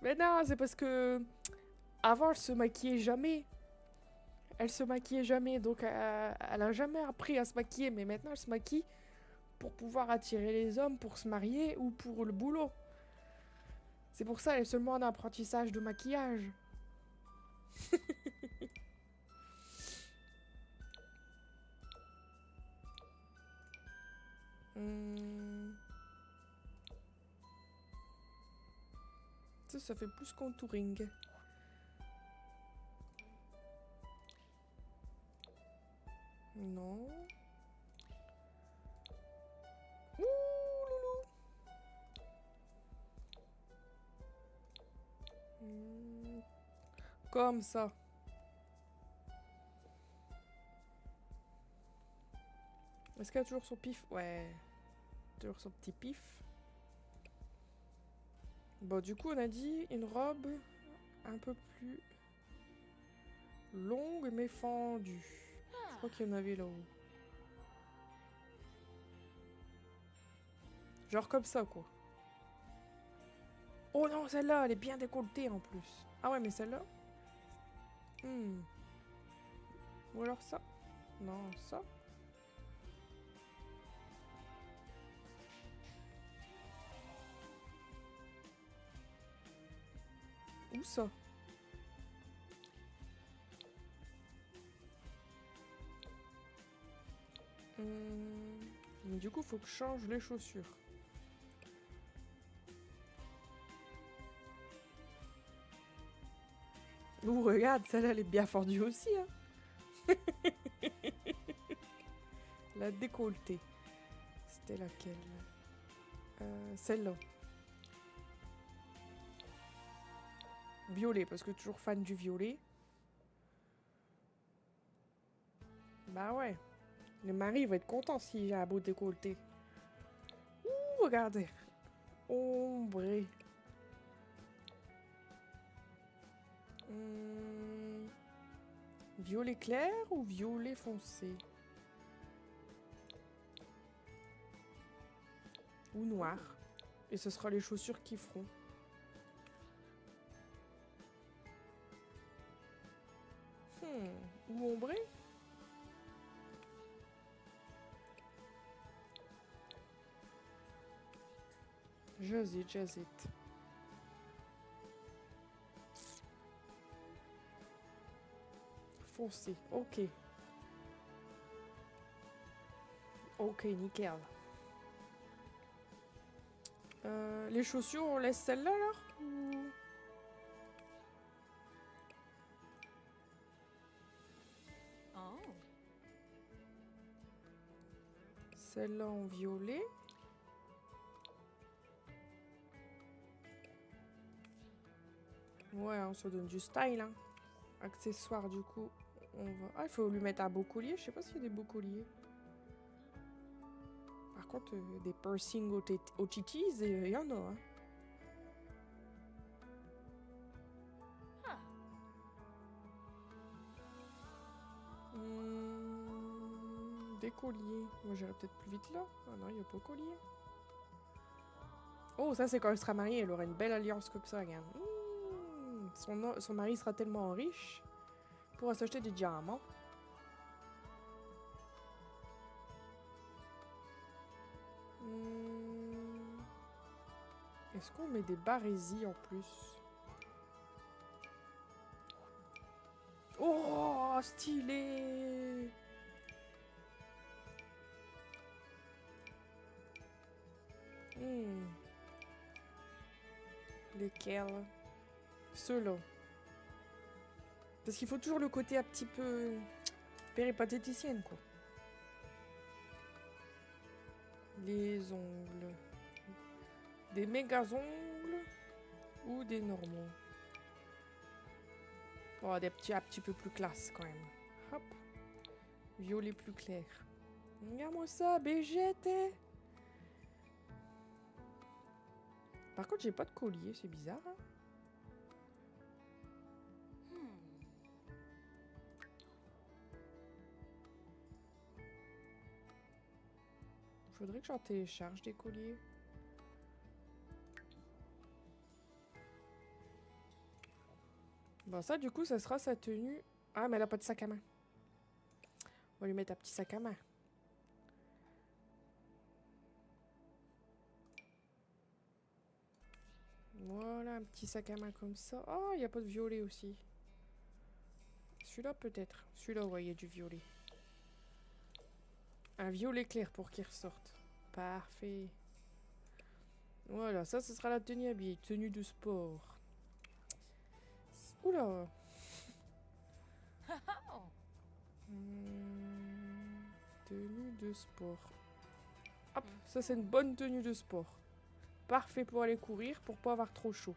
Mais non, c'est parce que... Avant, elle se maquillait jamais. Elle se maquillait jamais, donc elle a jamais appris à se maquiller. Mais maintenant, elle se maquille pour pouvoir attirer les hommes, pour se marier ou pour le boulot. C'est pour ça, elle est seulement en apprentissage de maquillage. Hmm. Ça fait plus contouring. Non. Ouh, loulou. Comme ça. Est-ce qu'elle a toujours son pif? Ouais. Toujours son petit pif. Bon, du coup, on a dit une robe un peu plus longue mais fendue. Je crois qu'il y en avait là-haut. Genre comme ça, quoi. Oh non, celle-là, elle est bien décolletée en plus. Ah ouais, mais celle-là... Ou alors ça. Non, ça. Ou ça. Du coup, faut que je change les chaussures. Ouh, regarde, celle-là, elle est bien fendue aussi. Hein. La décolletée. C'était laquelle? Celle-là. Violet, parce que toujours fan du violet. Bah ouais. Le mari va être content si j'ai un beau décolleté. Ouh, regardez. Ombré. Violet clair ou violet foncé? Ou noir. Et ce sera les chaussures qui feront. Ou ombré? J'hésite. Foncé, ok. Ok, nickel. Les chaussures, on laisse celle-là alors? Ou... Oh. Celle-là en violet. Ouais, on se donne du style, hein. Accessoires, du coup, on va... Ah, il faut lui mettre un beau collier. Je sais pas s'il y a des beaux colliers. Par contre, des piercings aux titis, il y en a, hein. Ah. Des colliers. Moi, j'irais peut-être plus vite là. Ah non, il n'y a pas de collier. Oh, ça, c'est quand elle sera mariée. Elle aura une belle alliance comme ça, regarde. Son mari sera tellement riche. Il pourra s'acheter des diamants. Est-ce qu'on met des barésies en plus? Oh, stylé! Lesquels? Ceux-là. Parce qu'il faut toujours le côté un petit peu péripatéticienne, quoi. Les ongles. Des méga ongles ou des normaux? Oh, des petits un petit peu plus classe quand même. Hop. Violet plus clair. Regarde-moi ça, BGT. Par contre, j'ai pas de collier, c'est bizarre. Hein? Faudrait que j'en télécharge des colliers. Bon, ça, du coup, ça sera sa tenue. Ah, mais elle a pas de sac à main. On va lui mettre un petit sac à main. Voilà, un petit sac à main comme ça. Oh, il n'y a pas de violet aussi. Celui-là, peut-être. Celui-là, ouais, il y a du violet. Un violet clair pour qu'il ressorte. Parfait. Voilà, ça, ce sera la tenue habillée. Tenue de sport. Oula. Tenue de sport. Hop, ça, c'est une bonne tenue de sport. Parfait pour aller courir, pour pas avoir trop chaud.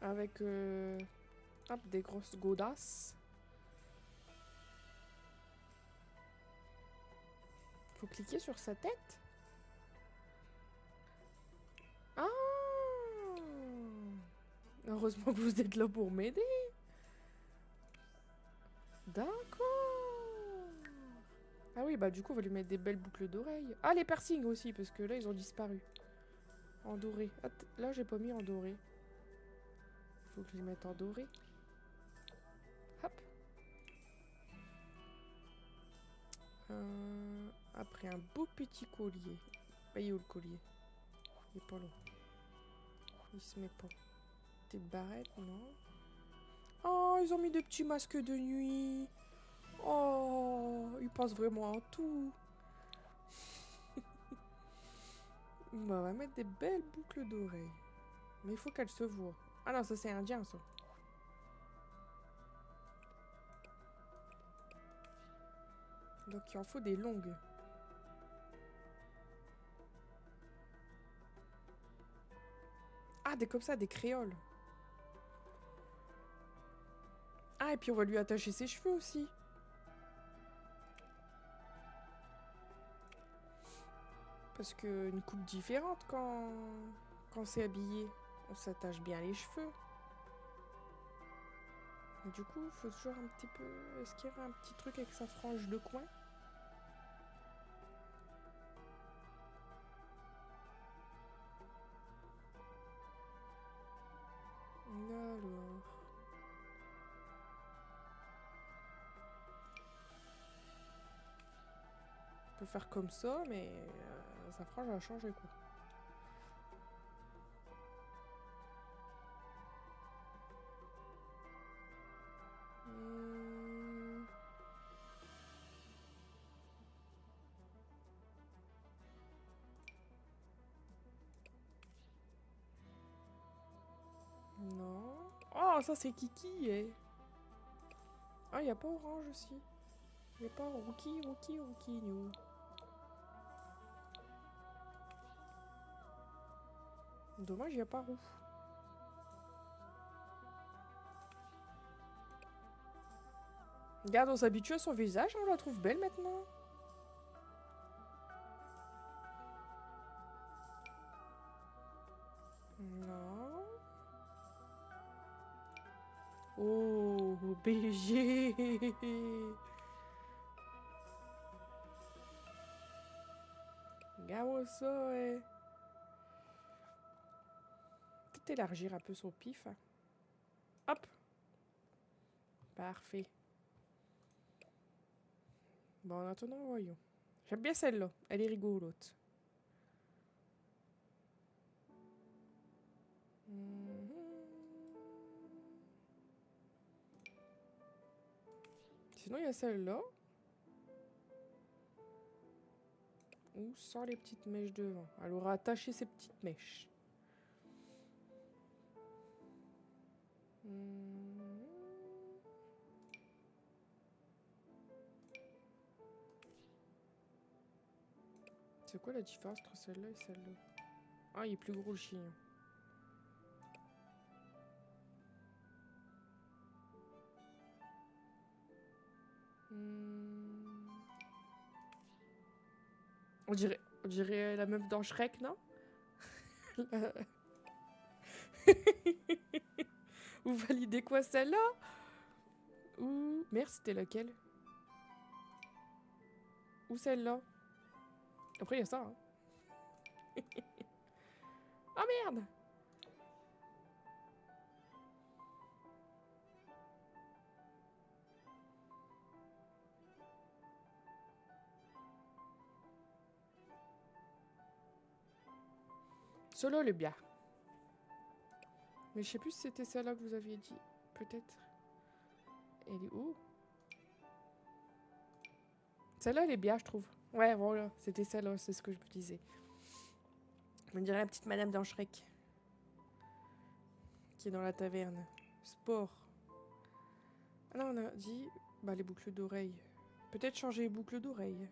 Avec hop, des grosses godasses. Faut cliquer sur sa tête. Ah! Heureusement que vous êtes là pour m'aider. D'accord. Ah oui, bah du coup, on va lui mettre des belles boucles d'oreilles. Ah, les piercings aussi, parce que là, ils ont disparu. En doré. Ah, là, j'ai pas mis en doré. Faut que je les mette en doré. Hop. Après, un beau petit collier. Bah, il est où le collier? Il est pas là. Il se met pas. Des barrettes, non. Oh, ils ont mis des petits masques de nuit. Oh, ils pensent vraiment à tout. Bah, on va mettre des belles boucles d'oreilles. Mais il faut qu'elles se voient. Ah non, ça c'est indien, ça. Donc il en faut des longues. Ah, des comme ça, des créoles. Ah, et puis on va lui attacher ses cheveux aussi. Parce que une coupe différente quand c'est habillé. On s'attache bien les cheveux. Et du coup, il faut toujours un petit peu... Est-ce qu'il y aurait un petit truc avec sa frange de coin? Alors... On peut faire comme ça, mais sa frange va changer, quoi. Non. Oh, ça c'est Kiki, eh. Ah, il n'y a pas orange aussi. Il n'y a pas Rookie, New. Dommage, il n'y a pas roux. Regarde, on s'habitue à son visage, on la trouve belle maintenant. Non. Oh, BG. Regarde ça, ouais. Peut-être élargir un peu son pif. Hein. Hop. Parfait. Bon, en attendant, voyons. J'aime bien celle-là. Elle est rigolote. Sinon, il y a celle-là. Ou sans les petites mèches devant. Elle aura attaché ses petites mèches. C'est quoi la différence entre celle-là et celle-là? Ah, il est plus gros le chien. Hmm. On dirait la meuf dans Shrek, non? Vous validez quoi, celle-là? Ou... Merde, c'était laquelle? Ou celle-là? Après, il y a ça, hein. Oh merde! Celle-là, elle est bien. Mais je sais plus si c'était celle-là que vous aviez dit. Peut-être. Elle est où? Celle-là, elle est bien, je trouve. Ouais, voilà. C'était celle-là, c'est ce que je me disais. Je me dirais la petite madame dans Shrek. Qui est dans la taverne. Sport. Ah non, on a dit... Bah, les boucles d'oreilles. Peut-être changer les boucles d'oreilles.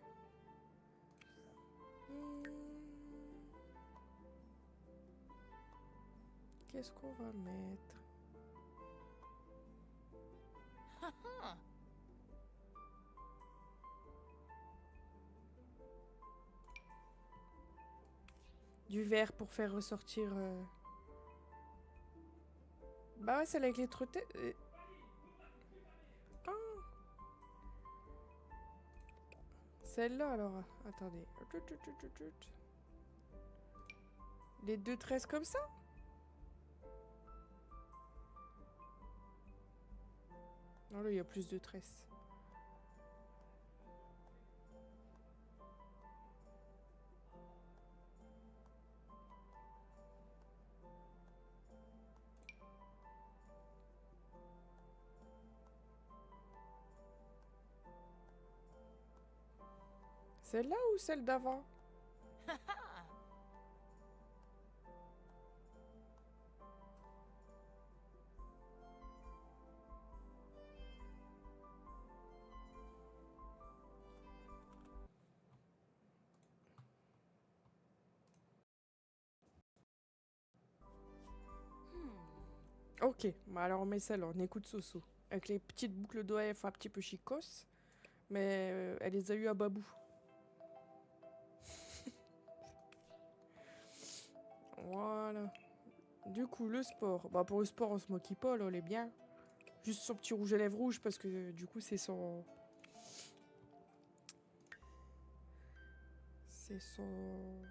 Qu'est-ce qu'on va mettre? Haha. Du verre pour faire ressortir... Bah ouais, celle avec les trottettes... Ah. Celle-là, alors. Attendez. Les deux tresses comme ça? Non, là, il y a plus de tresses. Celle-là ou celle d'avant? Haha. Ok, bah alors on met celle-là, on écoute Soso. Avec les petites boucles d'oreilles, un petit peu chicos. Mais elle les a eu à Babou. Voilà. Du coup, le sport. Bah pour le sport, on se moque pas, là, elle est bien. Juste son petit rouge à lèvres rouge parce que du coup, c'est son... C'est son...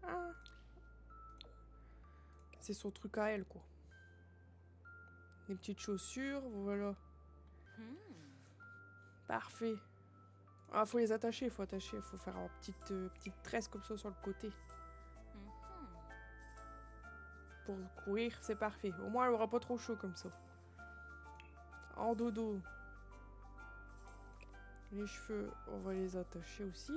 Ah. C'est son truc à elle, quoi. Les petites chaussures, voilà. Parfait. Ah, faut les attacher, faut attacher. Faut faire une petite tresse comme ça sur le côté. Pour courir, c'est parfait. Au moins, elle aura pas trop chaud comme ça. En dodo. Les cheveux, on va les attacher aussi.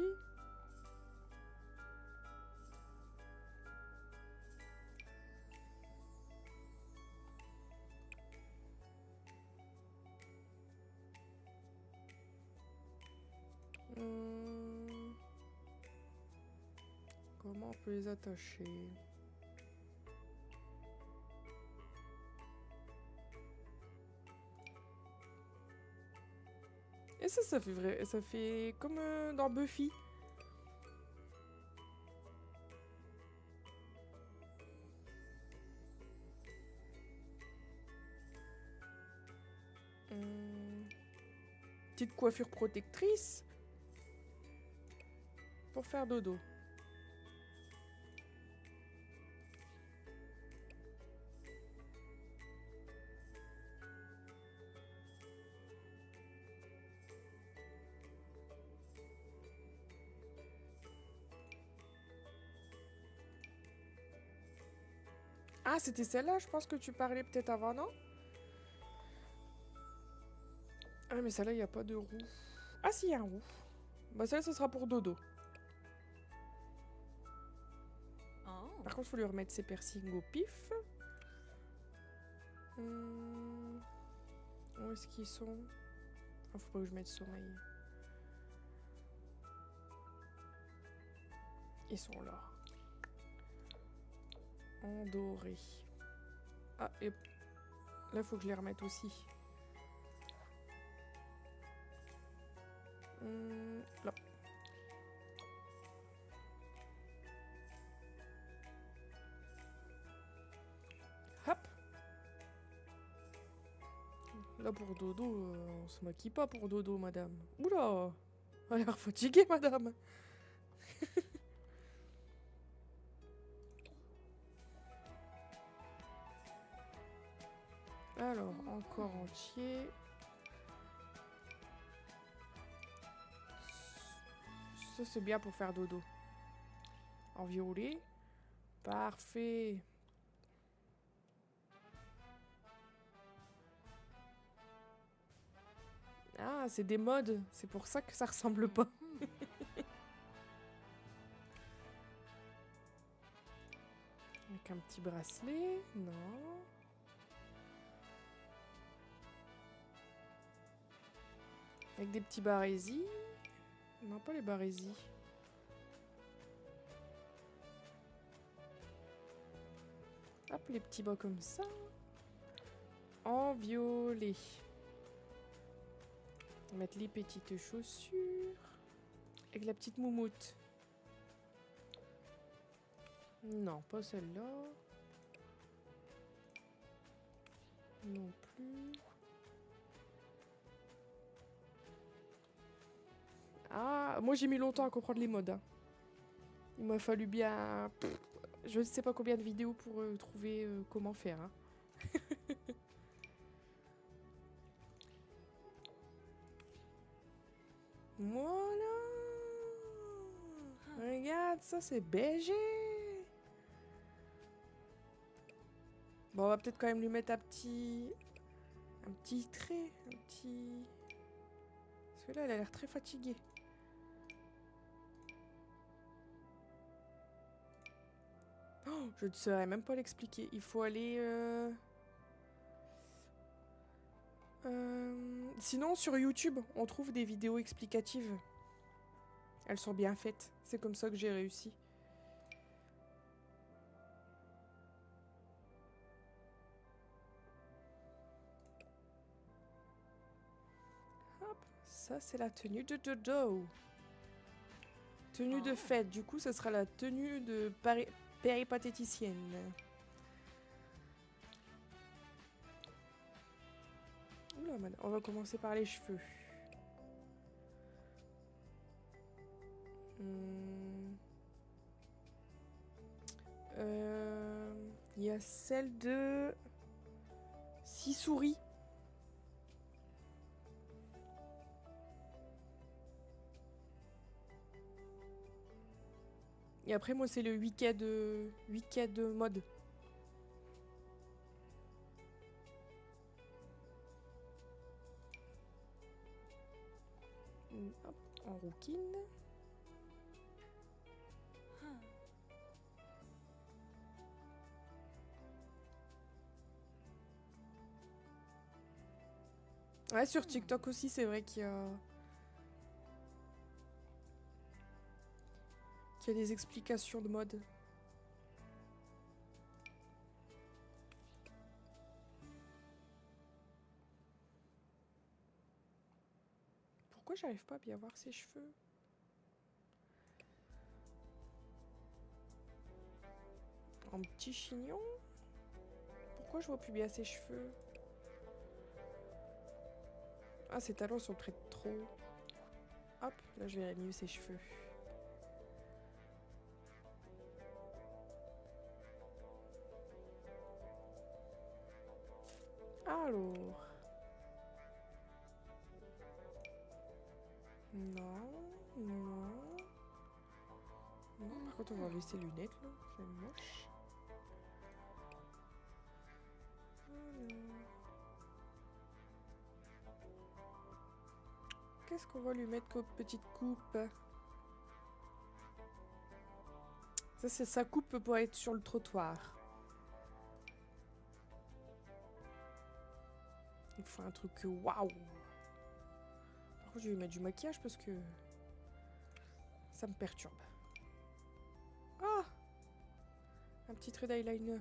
Comment on peut les attacher? Et ça fait vrai, ça fait comme dans Buffy. Petite coiffure protectrice pour faire dodo. Ah, c'était celle-là, je pense que tu parlais peut-être avant, non? Ah, mais celle-là, il n'y a pas de roue. Ah, si, il y a un roue. Bah, celle-là, ce sera pour dodo. Oh. Par contre, il faut lui remettre ses piercings au pif. Où est-ce qu'ils sont? Ah, faut pas que je mette sommeil. Ils sont là. En doré. Ah, et là, il faut que je les remette aussi. Là. Hop. Là, pour dodo, on se maquille pas pour dodo, madame. Oula! Elle a l'air fatiguée, madame. Alors, encore entier. Ça, c'est bien pour faire dodo. En violet. Parfait. Ah, c'est des modes. C'est pour ça que ça ressemble pas. Avec un petit bracelet. Non. Avec des petits barésies. Non, pas les barésies. Hop, les petits bas comme ça. En violet. On va mettre les petites chaussures. Avec la petite moumoute. Non, pas celle-là. Non plus. Ah, moi j'ai mis longtemps à comprendre les modes. Hein. Il m'a fallu bien... je ne sais pas combien de vidéos pour trouver comment faire. Hein. Voilà. Regarde, ça c'est BG. Bon, on va peut-être quand même lui mettre un petit trait. Un petit... Parce que là, elle a l'air très fatiguée. Oh, je ne saurais même pas l'expliquer. Il faut aller... Sinon, sur YouTube, on trouve des vidéos explicatives. Elles sont bien faites. C'est comme ça que j'ai réussi. Hop, ça c'est la tenue de Jojo. Tenue de fête. Du coup, ce sera la tenue de péripatéticienne. Oula, on va commencer par les cheveux. Il y a celle de 6 souris. Et après, moi, c'est le week-end mode. Hop, en rouquine. Ouais, sur TikTok aussi, c'est vrai qu'il y a des explications de mode. Pourquoi j'arrive pas à bien voir ses cheveux? En petit chignon? Pourquoi je vois plus bien ses cheveux? Ah, ses talons sont très trop. Hop, là je verrai mieux ses cheveux. Alors. Non, non. Non, par contre, on va enlever ses lunettes là. C'est moche. Qu'est-ce qu'on va lui mettre comme petite coupe? Ça, c'est sa coupe pour être sur le trottoir. Il faut un truc waouh. Par contre, je vais lui mettre du maquillage parce que ça me perturbe. petit trait d'eyeliner.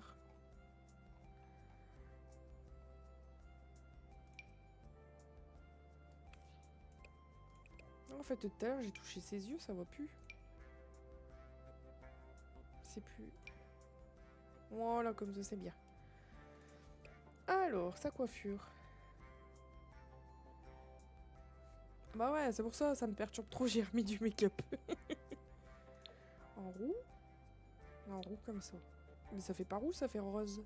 En fait, tout à l'heure, j'ai touché ses yeux, ça va plus. C'est plus... Voilà, comme ça, c'est bien. Alors, sa coiffure. Bah ouais, c'est pour ça, ça me perturbe trop, j'ai remis du make-up. En roux? En roux comme ça. Mais ça fait pas roux, ça fait rose.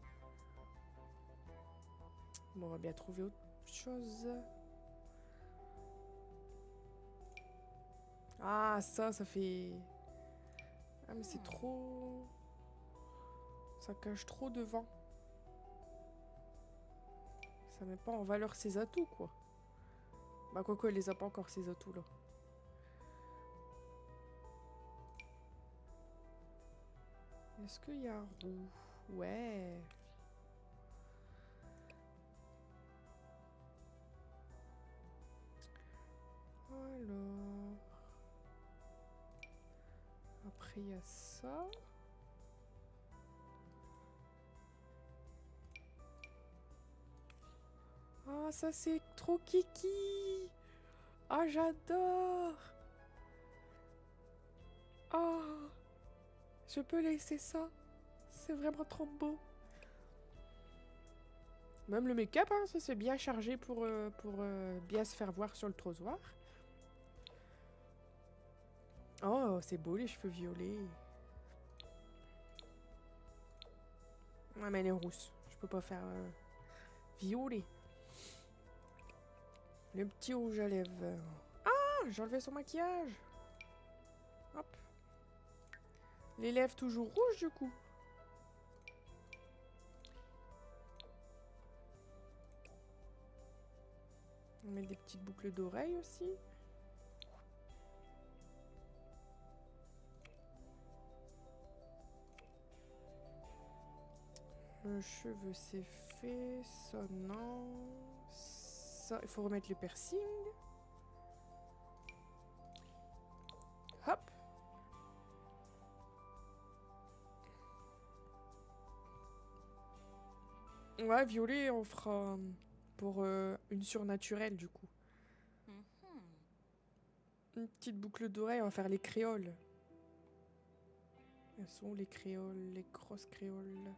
Bon, on va bien trouver autre chose. Ah, ça fait... Ah, mais c'est trop... Ça cache trop devant. Ça met pas en valeur ses atouts, quoi. Bah, quoique, elle les a pas encore, ces atouts-là. Est-ce qu'il y a un roux? Ouais. Alors... Après, il y a ça. Ah, ça, c'est trop kiki! Ah, j'adore! Ah! Je peux laisser ça. C'est vraiment trop beau. Même le make-up, hein, ça c'est bien chargé pour bien se faire voir sur le trottoir. Oh, c'est beau les cheveux violets. Ouais, mais elle est rousse. Je peux pas faire violet. Le petit rouge à lèvres. Ah, j'ai enlevé son maquillage. Hop. Les lèvres toujours rouges du coup. On met des petites boucles d'oreilles aussi. Le cheveu c'est fait. Ça non. Ça, il faut remettre le piercing. Hop. Ouais, violet, on fera pour une surnaturelle du coup. Une petite boucle d'oreille, on va faire les créoles. Elles sont où les créoles, les grosses créoles?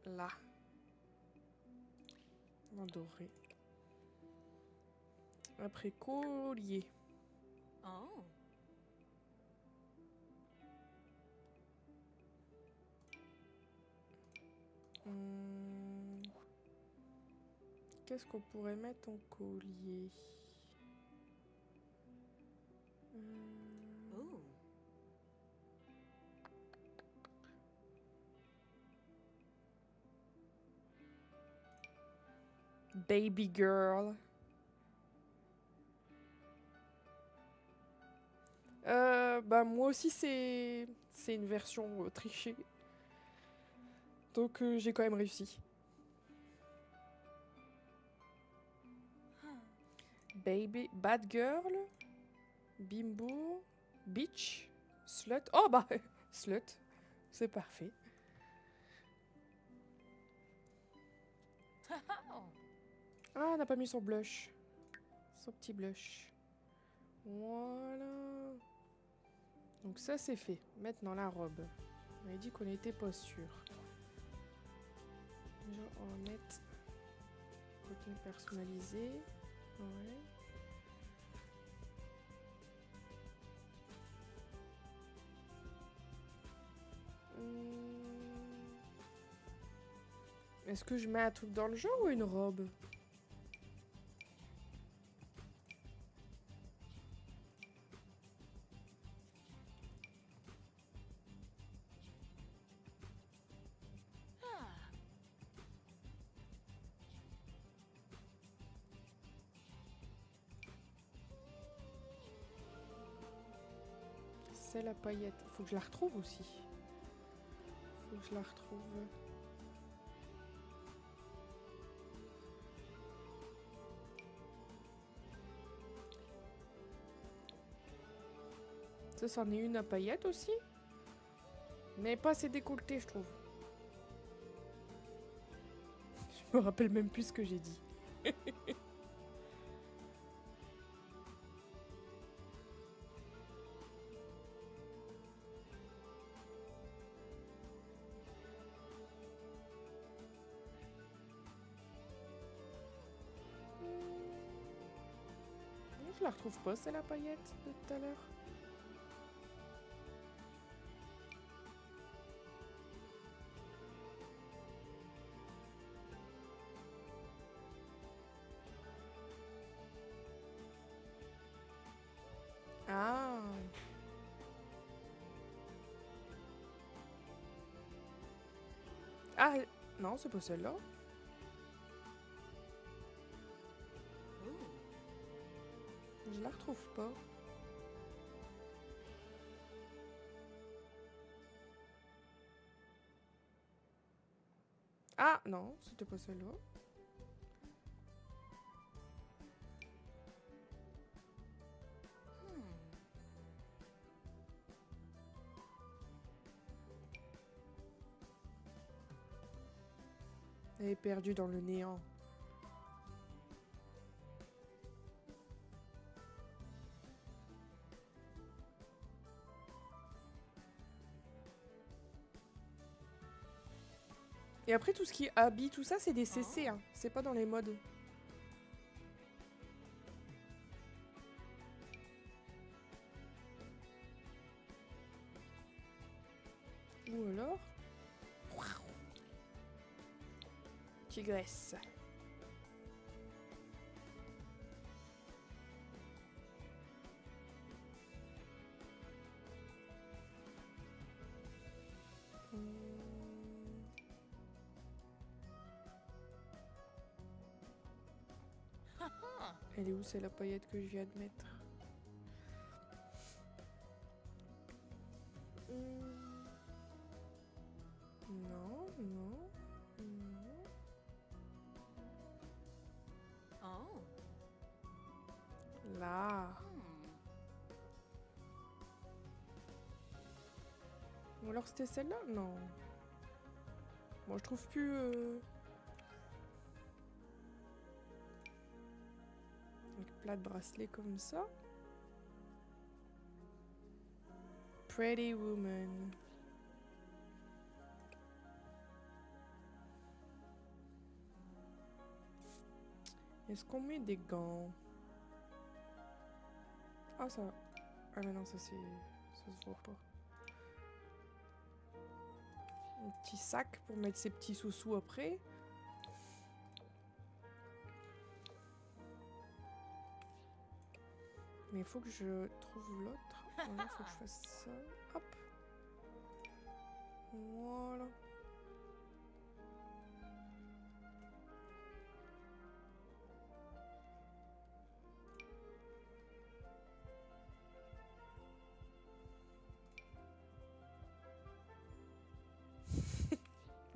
Là. En doré. Après collier. Oh. Qu'est-ce qu'on pourrait mettre en collier? Oh. Baby girl. Bah moi aussi c'est une version trichée. Donc j'ai quand même réussi. Baby, bad girl, bimbo, bitch, slut. Oh bah slut, c'est parfait. Ah, on n'a pas mis son blush. Son petit blush. Voilà. Donc ça c'est fait. Maintenant la robe. On avait dit qu'on n'était pas sûr. Déjà on va mettre contenu personnalisé. Ouais. Est-ce que je mets un truc dans le genre ou une robe? C'est la paillette. Faut que je la retrouve aussi. Faut que je la retrouve. Ça, c'en est une à paillettes aussi? Mais pas assez décolleté, je trouve. Je me rappelle même plus ce que j'ai dit. Je la retrouve pas, c'est la paillette de tout à l'heure. Ah. Ah, non, c'est pas celle-là. Ooh. Je la retrouve pas. Ah, non, c'était pas celle-là. Hmm. Elle est perdue dans le néant. Et après, tout ce qui est habits, tout ça, c'est des CC, hein. C'est pas dans les modes. Ou alors... Tigresse. Haha. Elle est où, c'est la paillette que je viens de mettre? Non, non, non. Oh. Là. Hmm. Ou alors c'était celle-là? Non. Bon, je trouve plus... Avec plein de bracelets comme ça. Pretty Woman. Est-ce qu'on met des gants? Ah, ça... Ah mais non, ça c'est... Ça se voit pas. Un petit sac pour mettre ses petits sous-sous après. Mais il faut que je trouve l'autre. Voilà, faut que je fasse ça. Hop. Voilà.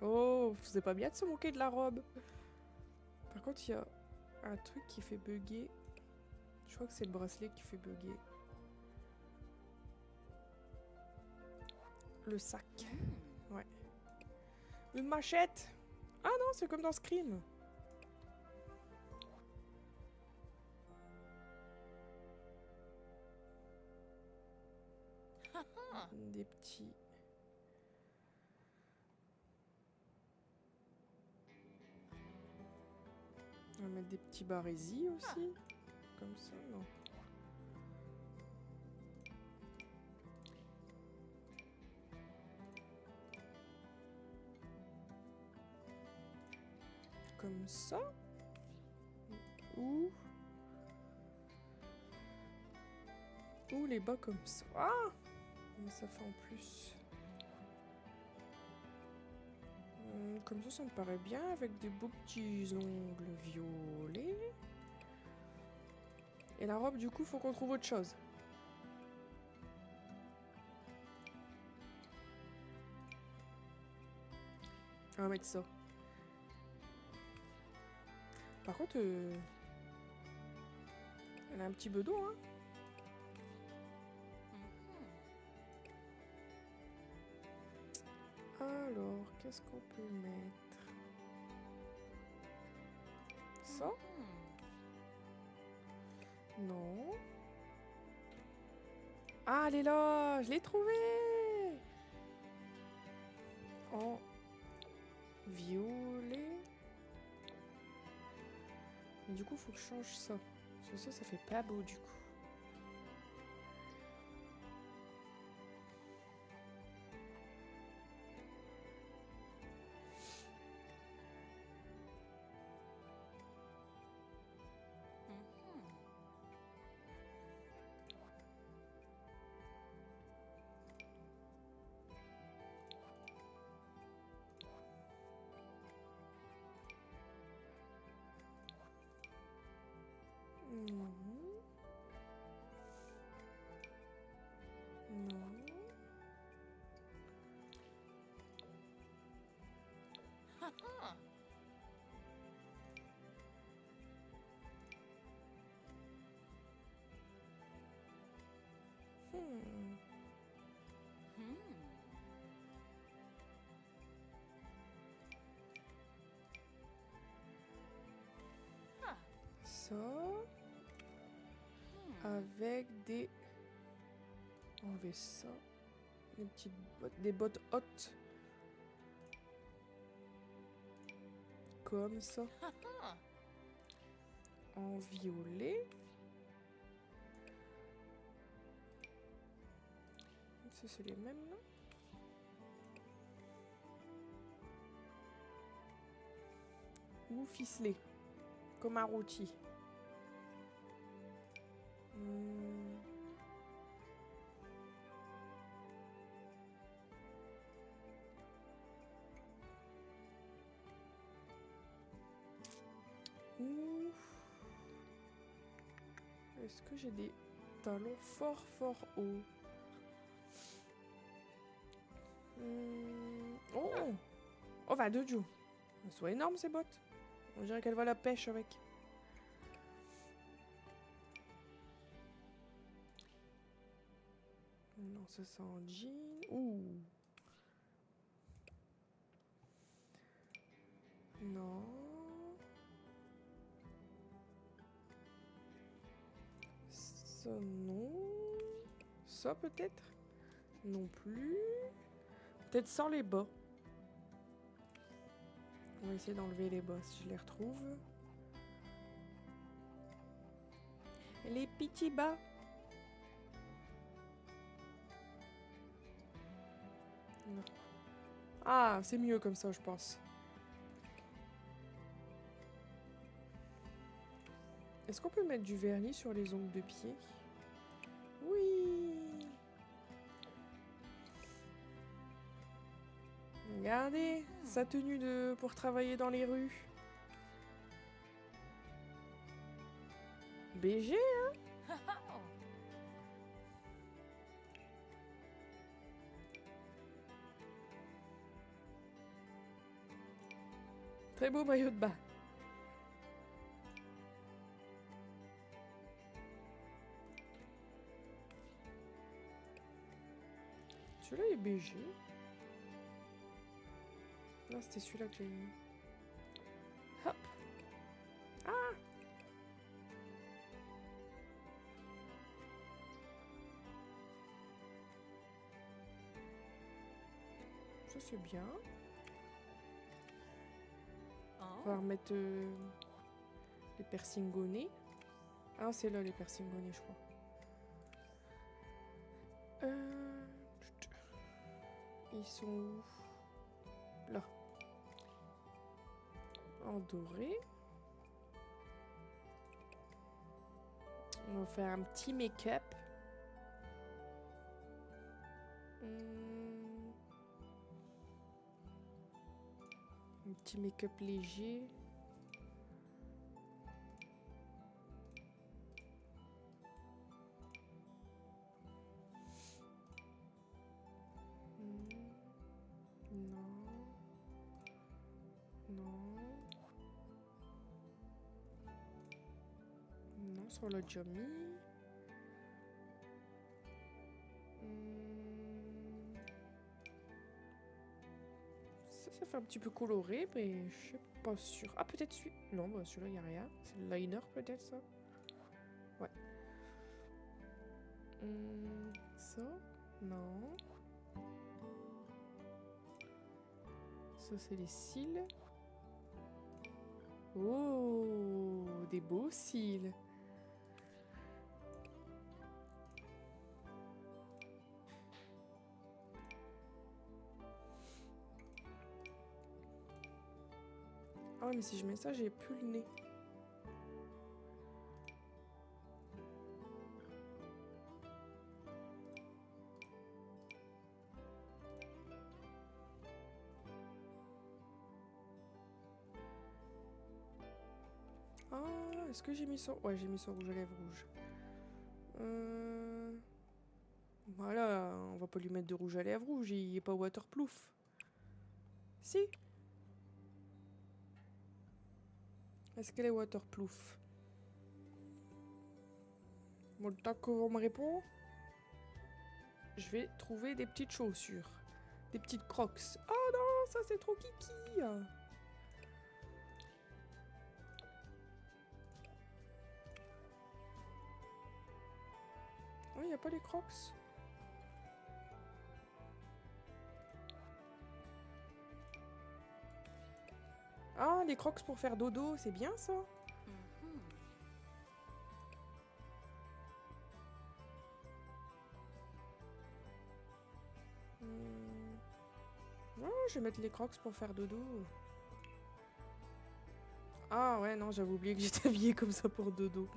Oh, c'est pas bien de se moquer de la robe. Par contre, il y a un truc qui fait bugger. Je crois que c'est le bracelet qui fait bugger. Le sac. Ouais. Une machette. Ah non, c'est comme dans Scream. Haha. Des petits... On va mettre des petits barésies aussi. Comme ça, non. Comme ça. Ou les bas comme ça. Ah! Mais ça fait en plus. Comme ça me paraît bien avec des beaux petits ongles violets. Et la robe, du coup, faut qu'on trouve autre chose. On va mettre ça. Par contre, elle a un petit bedon, hein. Mhm. Qu'est-ce qu'on peut mettre? Ça? Non. Ah, elle est là! Je l'ai trouvée! En violet. Mais du coup, faut que je change ça. Parce que ça fait pas beau du coup. Non. Non. Hmm. Ça. Avec des... Enlever ça. Des petites bottes, des bottes hautes. Comme ça. En violet. Ça, c'est les mêmes, là. Ou ficelé. Comme un rôti. Ou... Est-ce que j'ai des talons fort hauts? Oh! Oh, va de Dieu! Elles sont énormes ces bottes. On dirait qu'elle va à la pêche avec. Non, ça c'est en jean. Ouh! Non. Ça non. Ça peut-être? Non plus. Peut-être sans les bas. On va essayer d'enlever les bas si je les retrouve. Les petits bas. Non. Ah, c'est mieux comme ça, je pense. Est-ce qu'on peut mettre du vernis sur les ongles de pied? Oui! Regardez, sa tenue pour travailler dans les rues. BG, hein? Très beau maillot de bain. Celui-là est BG. Non, c'était celui-là que j'ai mis. Hop. Ah! Ça, c'est bien. On va remettre les piercings au nez. Ah, c'est là les piercings au nez, je crois. Ils sont où? Là. En doré. On va faire un petit make-up. Un petit make-up léger. Non. Non. Non, ça on l'a déjà mis. Ça fait un petit peu coloré, mais je suis pas sûre. Ah, peut-être celui... Non, bah, celui-là, il n'y a rien. C'est le liner, peut-être, ça? Ouais. Ça? Non. Ça, c'est les cils. Oh, des beaux cils. Ah ouais, mais si je mets ça, j'ai plus le nez. Ah, est-ce que j'ai mis son... Ouais, j'ai mis son rouge à lèvres rouge. Voilà, on va pas lui mettre de rouge à lèvres rouge, il est pas waterproof. Si. Est-ce qu'elle est waterproof? Bon, le temps qu'on me répond, je vais trouver des petites chaussures. Des petites crocs. Oh non, ça c'est trop kiki. Oh, il n'y a pas les crocs. Ah, les crocs pour faire dodo, c'est bien ça. Mhm. Oh, je vais mettre les crocs pour faire dodo. Ah ouais, non, j'avais oublié que j'étais habillée comme ça pour dodo.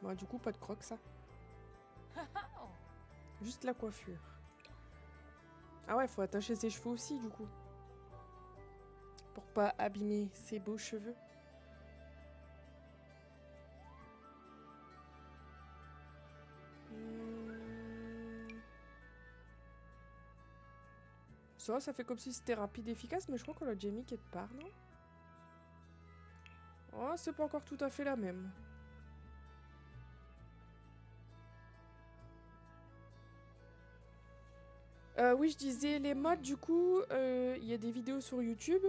Bah, du coup, pas de crocs, ça. Oh. Juste la coiffure. Ah ouais, faut attacher ses cheveux aussi, du coup. Pour pas abîmer ses beaux cheveux. Ça fait comme si c'était rapide et efficace, mais je crois qu'on l'a déjà mis quelque part, non? Oh, c'est pas encore tout à fait la même. Oui, je disais les mods, du coup, il y a des vidéos sur YouTube.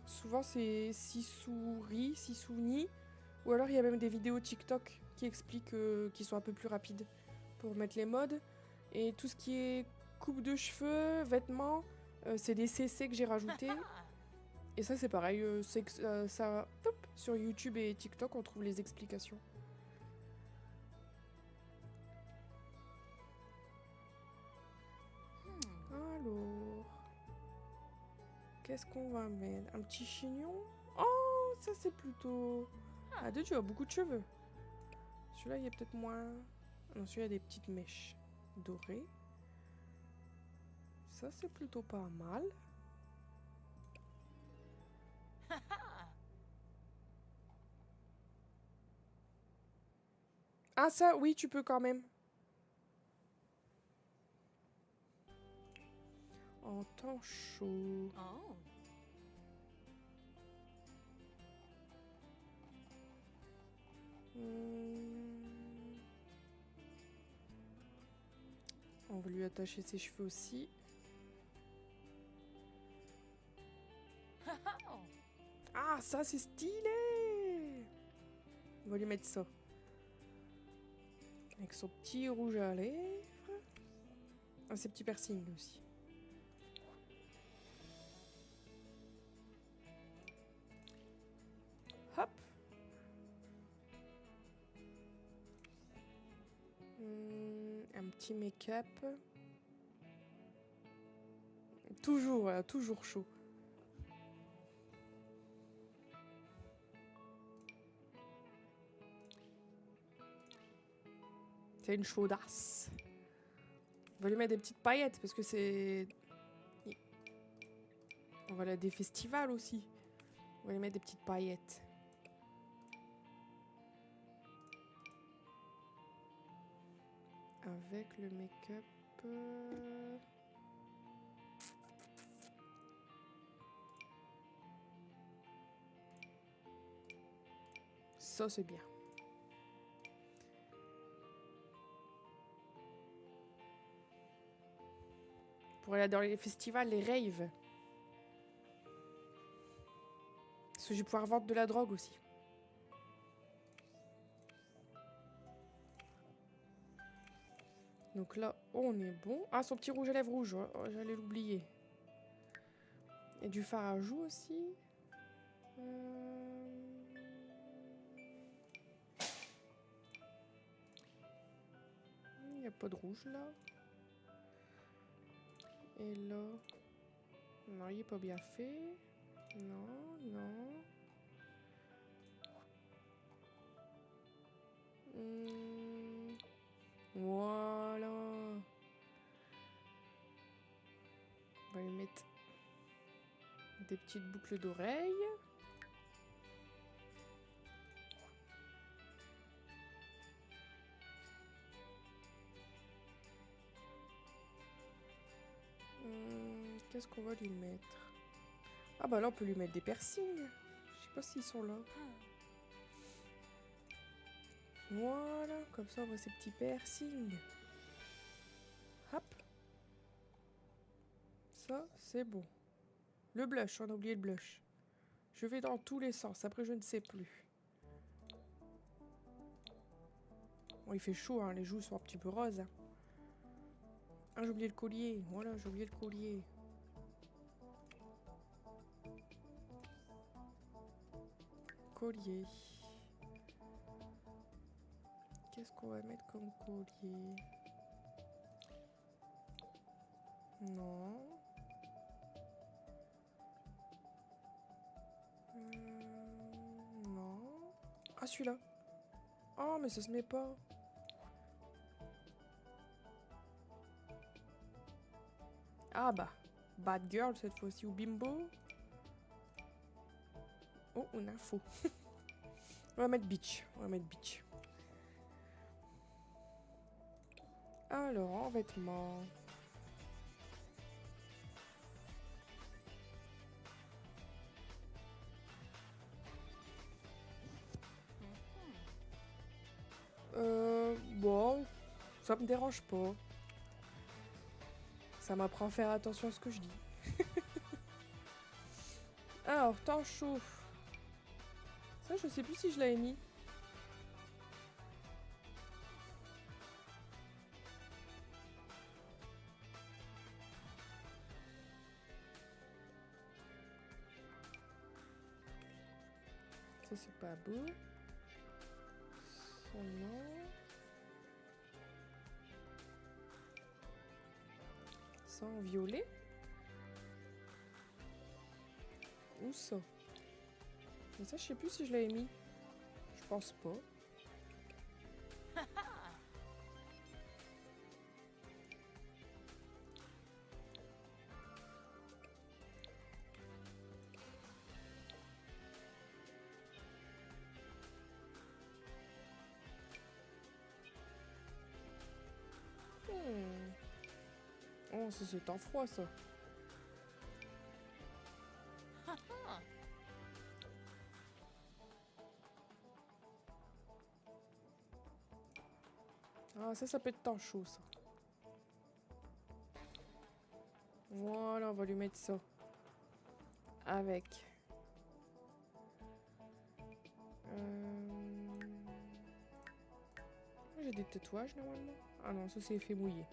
Souvent, c'est Sissouri, Sissouni. Ou alors, il y a même des vidéos TikTok qui expliquent, qui sont un peu plus rapides pour mettre les mods. Et tout ce qui est coupe de cheveux, vêtements, c'est des CC que j'ai rajoutés. Et ça, c'est pareil, c'est que ça, hop, sur YouTube et TikTok, on trouve les explications. Alors, qu'est-ce qu'on va mettre? Un petit chignon? Oh, ça c'est plutôt... Ah, tu as beaucoup de cheveux. Celui-là, il y a peut-être moins... Non, celui-là, il y a des petites mèches dorées. Ça, c'est plutôt pas mal. Ah, ça, oui, tu peux quand même. En temps chaud. Oh. On va lui attacher ses cheveux aussi. Ah, ça, c'est stylé! On va lui mettre ça. Avec son petit rouge à lèvres. Ah, ses petits piercings aussi. Hop! Un petit make-up. Toujours, voilà, toujours chaud. C'est une chaudasse. On va lui mettre des petites paillettes parce que c'est... On va aller à des festivals aussi. On va lui mettre des petites paillettes. Avec le make-up... Ça, c'est bien. Pour aller dans les festivals, les raves. Parce que je vais pouvoir vendre de la drogue aussi. Donc là, on est bon. Ah, son petit rouge à lèvres rouge, oh, j'allais l'oublier. Et du fard à joues aussi. Il n'y a pas de rouge là. Et là... Non, il n'est pas bien fait. Non, non. Voilà. On va lui mettre des petites boucles d'oreilles. Qu'est-ce qu'on va lui mettre? Ah bah là on peut lui mettre des piercings. Je sais pas s'ils sont là. Voilà, comme ça on voit ces petits piercings. Hop. Ça, c'est bon. Le blush, on a oublié le blush. Je vais dans tous les sens, après je ne sais plus. Bon, il fait chaud, hein, les joues sont un petit peu roses. Hein. Ah, j'ai oublié le collier. Voilà, j'ai oublié le collier. Collier. Qu'est-ce qu'on va mettre comme collier? Non. Non. Ah, celui-là. Oh, mais ça se met pas. Ah bah. Bad girl cette fois-ci ou bimbo. Oh, une info. On va mettre bitch. On va mettre bitch. Alors, en vêtements. Bon, ça me dérange pas. Ça m'apprend à faire attention à ce que je dis. Alors, temps chaud. Ça, je sais plus si je l'avais mis. Ça, c'est pas beau. Ça, non. Ça, en violet. Où ça? Mais ça, je sais plus si je l'avais mis. Je pense pas. Oh, ça c'est en froid ça. Ah, ça peut être temps chaud ça. Voilà, on va lui mettre ça. Avec. J'ai des tatouages normalement. Ah non, ça c'est effet mouillé.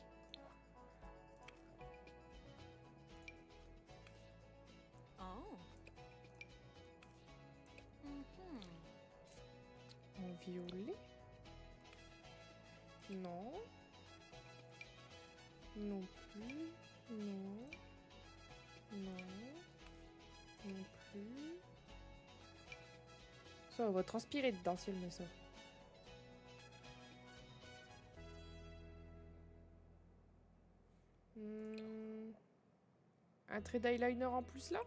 Oh. En violet. Non. Non plus. Non. Non. Non plus. Ça, on va transpirer dedans si elle met ça. Un trait d'eyeliner en plus là?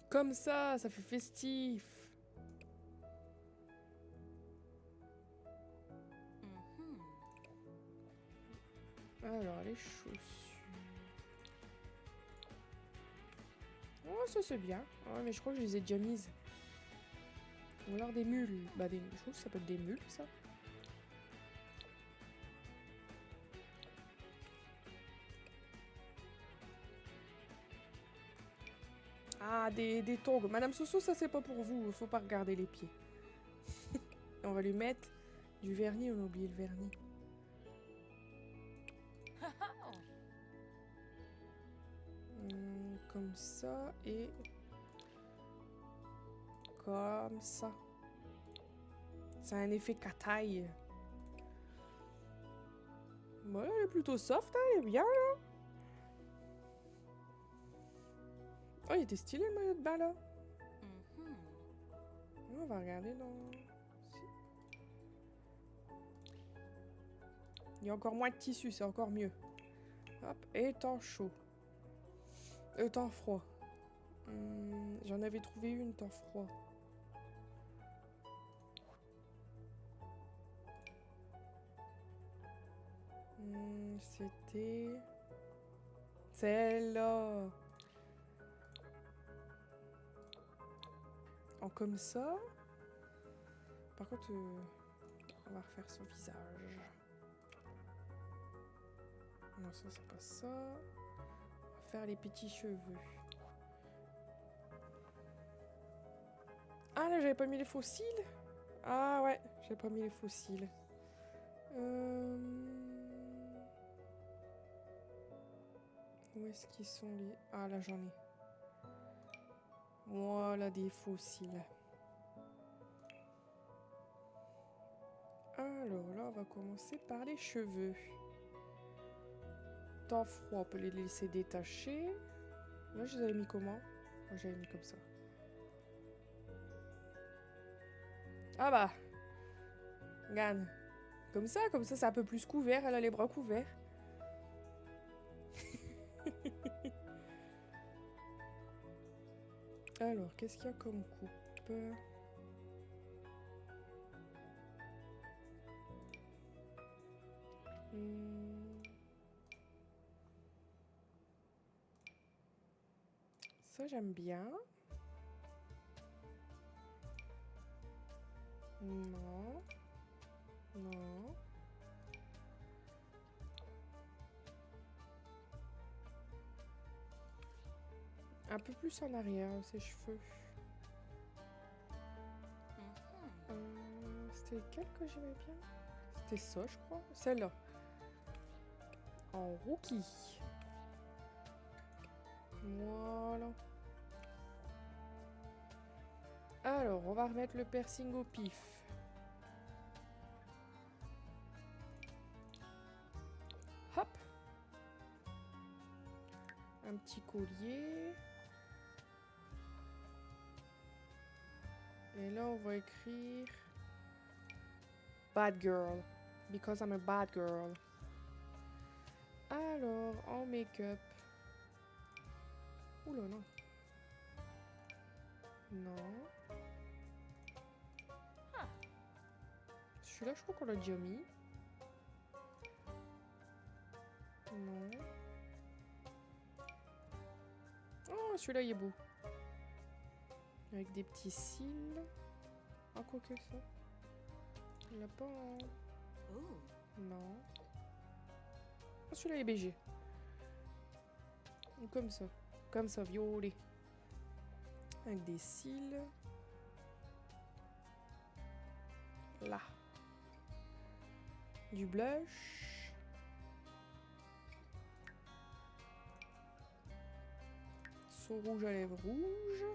Comme ça fait festif. Alors, les chaussures. Oh, ça c'est bien. Ouais, mais je crois que je les ai déjà mises. Ou alors des mules. Bah, je trouve que ça peut être des mules, ça. Ah, des tongs. Madame Soso, ça c'est pas pour vous. Faut pas regarder les pieds. On va lui mettre du vernis. On a oublié le vernis. Comme ça et... Comme ça. C'est un effet cataille. Bon, elle est plutôt soft, hein, elle est bien, là. Oh, il était stylé, le maillot de bain, là. On va regarder dans... Il y a encore moins de tissu, c'est encore mieux. Hop, et temps chaud. Temps froid. J'en avais trouvé une, temps froid. C'était... Celle-là. En comme ça. Par contre, on va refaire son visage. Non, ça, c'est pas ça. On va faire les petits cheveux. Ah, là, j'avais pas mis les fossiles. Ah, ouais, j'avais pas mis les fossiles. Où est-ce qu'ils sont les... Ah, là, j'en ai. Voilà, des fossiles. Alors, là, on va commencer par les cheveux. Temps froid, on peut les laisser détacher. Là, je les avais mis comment? Moi, j'avais mis comme ça. Ah bah. Regarde. Comme ça, c'est un peu plus couvert. Elle a les bras couverts. Alors, qu'est-ce qu'il y a comme coupe? Ça, j'aime bien. Non. Non. Un peu plus en arrière, ses cheveux. C'était lequel que j'aimais bien? C'était ça, je crois. Celle-là. En rookie. Voilà. Alors, on va remettre le piercing au pif. Hop. Un petit collier. Et là, on va écrire Bad Girl. Because I'm a bad girl. Alors, en make-up. Oula, non. Non. Celui-là, je crois qu'on l'a déjà mis. Non. Oh, celui-là, il est beau. Avec des petits cils. Ah, quoi que ça. Il n'a pas... Non. Ah, celui-là est BG. Comme ça. Comme ça, violet. Avec des cils. Là. Du blush. Son rouge à lèvres rouge.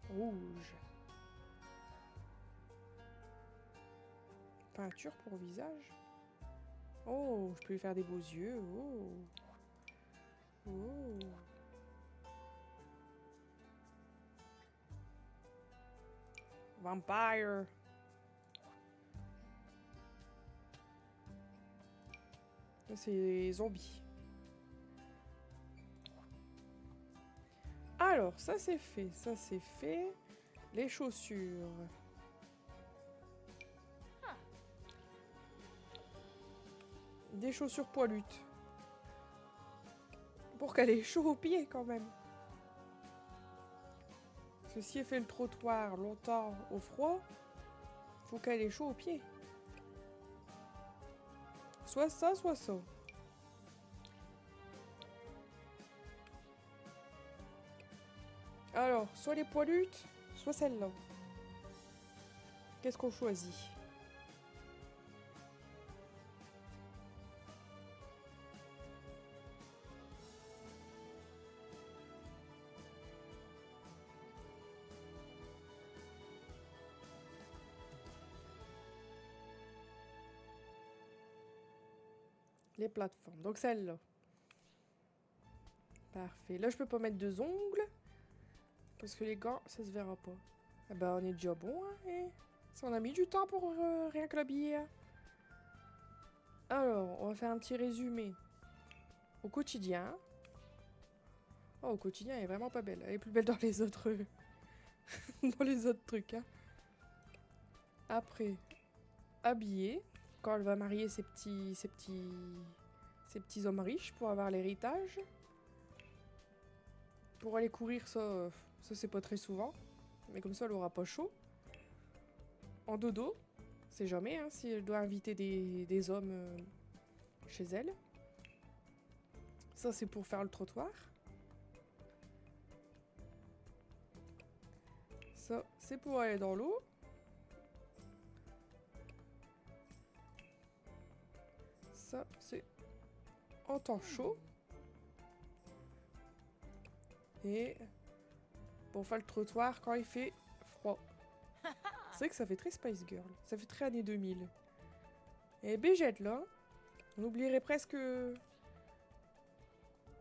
Rouge. Peinture pour visage. Oh, je peux lui faire des beaux yeux. Oh. Oh. Vampire. Ça, c'est zombie. Alors, ça c'est fait. Ça c'est fait. Les chaussures. Des chaussures poilutes. Pour qu'elle ait chaud aux pieds quand même. Parce que si elle fait le trottoir longtemps au froid, faut qu'elle ait chaud aux pieds. Soit ça, soit ça. Alors, soit les poilutes, soit celle-là. Qu'est-ce qu'on choisit? Les plateformes. Donc celle-là. Parfait. Là, je peux pas mettre deux ongles. Parce que les gants, ça se verra pas. Ah ben, on est déjà bon, hein. Eh. Ça, on a mis du temps pour rien que l'habiller. Hein. Alors, on va faire un petit résumé. Au quotidien. Oh, au quotidien, elle est vraiment pas belle. Elle est plus belle dans les autres... dans les autres trucs, hein. Après, habiller. Quand elle va marier ses petits hommes riches pour avoir l'héritage. Pour aller courir, ça c'est pas très souvent. Mais comme ça, elle aura pas chaud. En dodo, c'est jamais, hein, si elle doit inviter des hommes chez elle. Ça, c'est pour faire le trottoir. Ça, c'est pour aller dans l'eau. Ça, c'est en temps chaud. Et pour faire le trottoir quand il fait froid. C'est vrai que ça fait très Spice Girl. Ça fait très années 2000. Et Bégette, là, on oublierait presque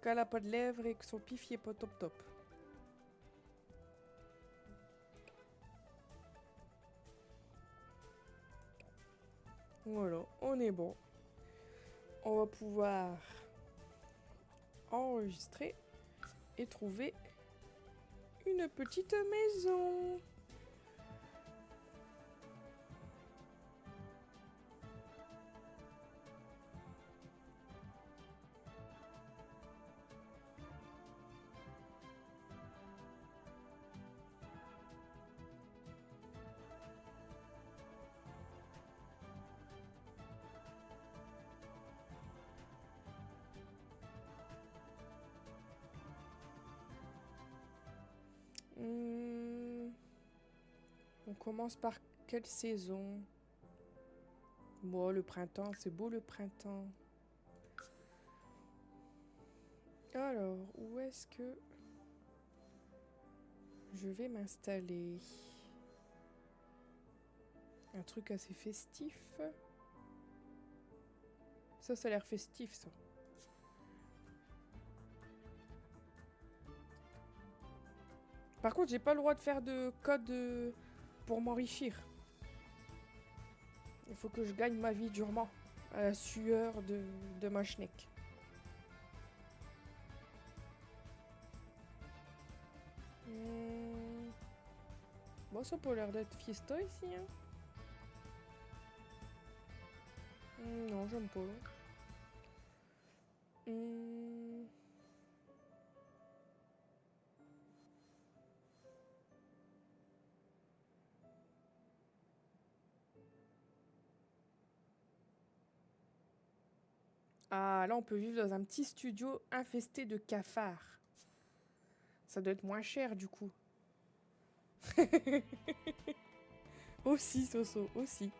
qu'elle a pas de lèvres et que son pif y est pas top top. Voilà, on est bon. On va pouvoir enregistrer et trouver une petite maison. On commence par quelle saison? Bon, le printemps, c'est beau le printemps. Alors, où est-ce que je vais m'installer? Un truc assez festif. Ça a l'air festif, ça. Par contre, j'ai pas le droit de faire de code pour m'enrichir. Il faut que je gagne ma vie durement. À la sueur de ma schneck. Bon, ça a pas l'air d'être fiesta ici, hein. Non, j'aime pas. Ah, là, on peut vivre dans un petit studio infesté de cafards. Ça doit être moins cher, du coup. Aussi, Soso, aussi.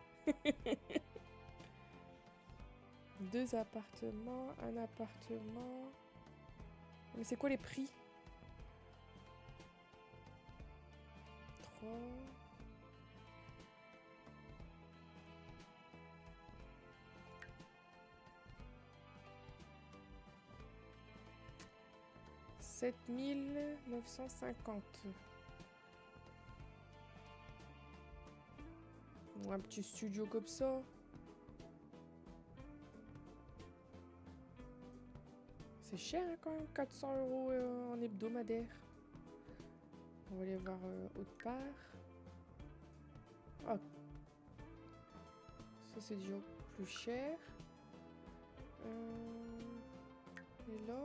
2 appartements, un appartement. Mais c'est quoi les prix? 3. « 7950. Un petit studio comme ça. C'est cher hein, quand même, 400 € en hebdomadaire. On va aller voir autre part. Ah. Ça c'est déjà plus cher. Et là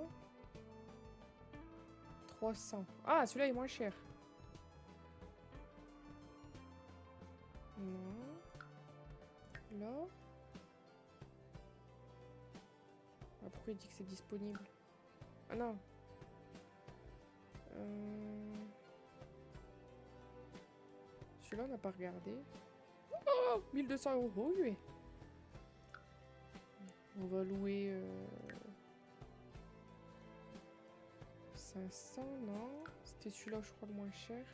300. Ah, celui-là est moins cher. Non. Là. Ah, pourquoi il dit que c'est disponible? Ah non. Celui-là, on n'a pas regardé. Oh, 1200 €, lui. On va louer 500, non? C'était celui-là, je crois, le moins cher.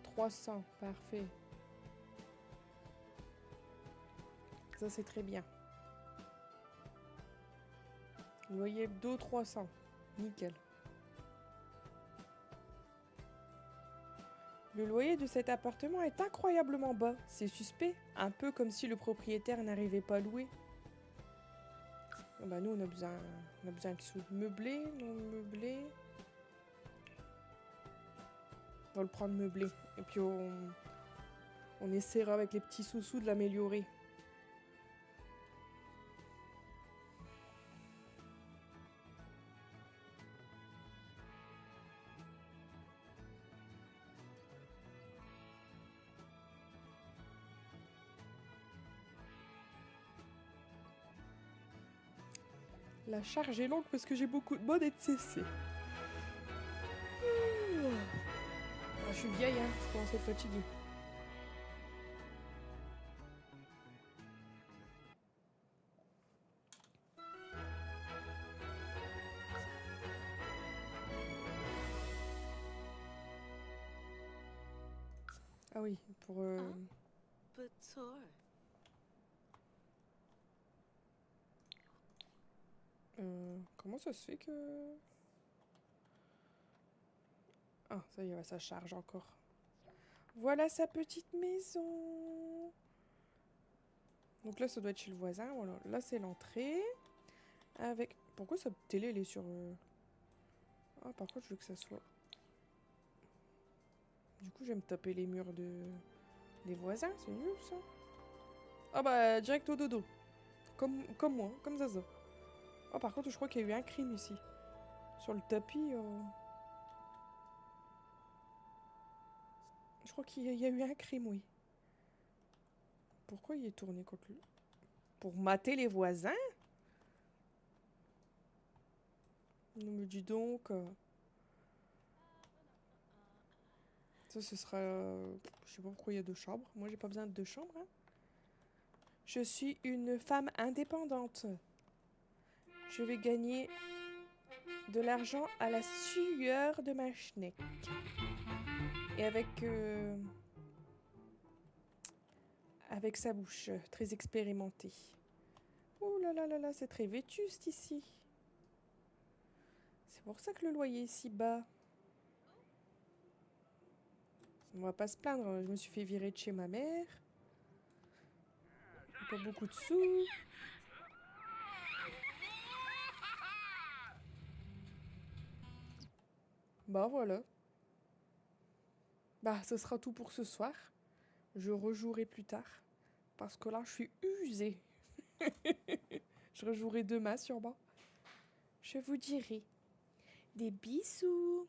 300, parfait. Ça, c'est très bien. Loyer hebdo 300. Nickel. Le loyer de cet appartement est incroyablement bas. C'est suspect. Un peu comme si le propriétaire n'arrivait pas à louer. Ah bah nous, on a besoin qu'ils soient meublés, non meublés. On va le prendre meublé. Et puis on essaiera avec les petits sous-sous de l'améliorer. La charge est longue parce que j'ai beaucoup de modes et de CC. Je suis vieille, hein, je commence à être fatiguée. Ah oui, pour... Bator. comment ça se fait que... Ah, ça y est, ouais, ça charge encore. Voilà sa petite maison. Donc là, ça doit être chez le voisin. Voilà. Là, c'est l'entrée. Avec... Pourquoi sa télé, elle est sur... Ah, par contre, je veux que ça soit... Du coup, je vais me taper les murs des voisins. C'est nul, ça. Ah bah, direct au dodo. Comme moi, comme Zaza. Oh, par contre, je crois qu'il y a eu un crime ici. Sur le tapis... Je crois qu'il y a eu un crime, oui. Pourquoi il est tourné contre lui? Pour mater les voisins? Non mais dis donc. Ça, ce sera... je sais pas pourquoi il y a 2 chambres. Moi, j'ai pas besoin de 2 chambres. Hein. Je suis une femme indépendante. Je vais gagner de l'argent à la sueur de ma schneck. Et avec sa bouche très expérimentée. Ouh là là là là, c'est très vétuste ici. C'est pour ça que le loyer est si bas. On va pas se plaindre, je me suis fait virer de chez ma mère. Pas beaucoup de sous. Bah voilà. Bah ce sera tout pour ce soir. Je rejouerai plus tard. Parce que là je suis usée. Je rejouerai demain sûrement. Je vous dirai. Des bisous.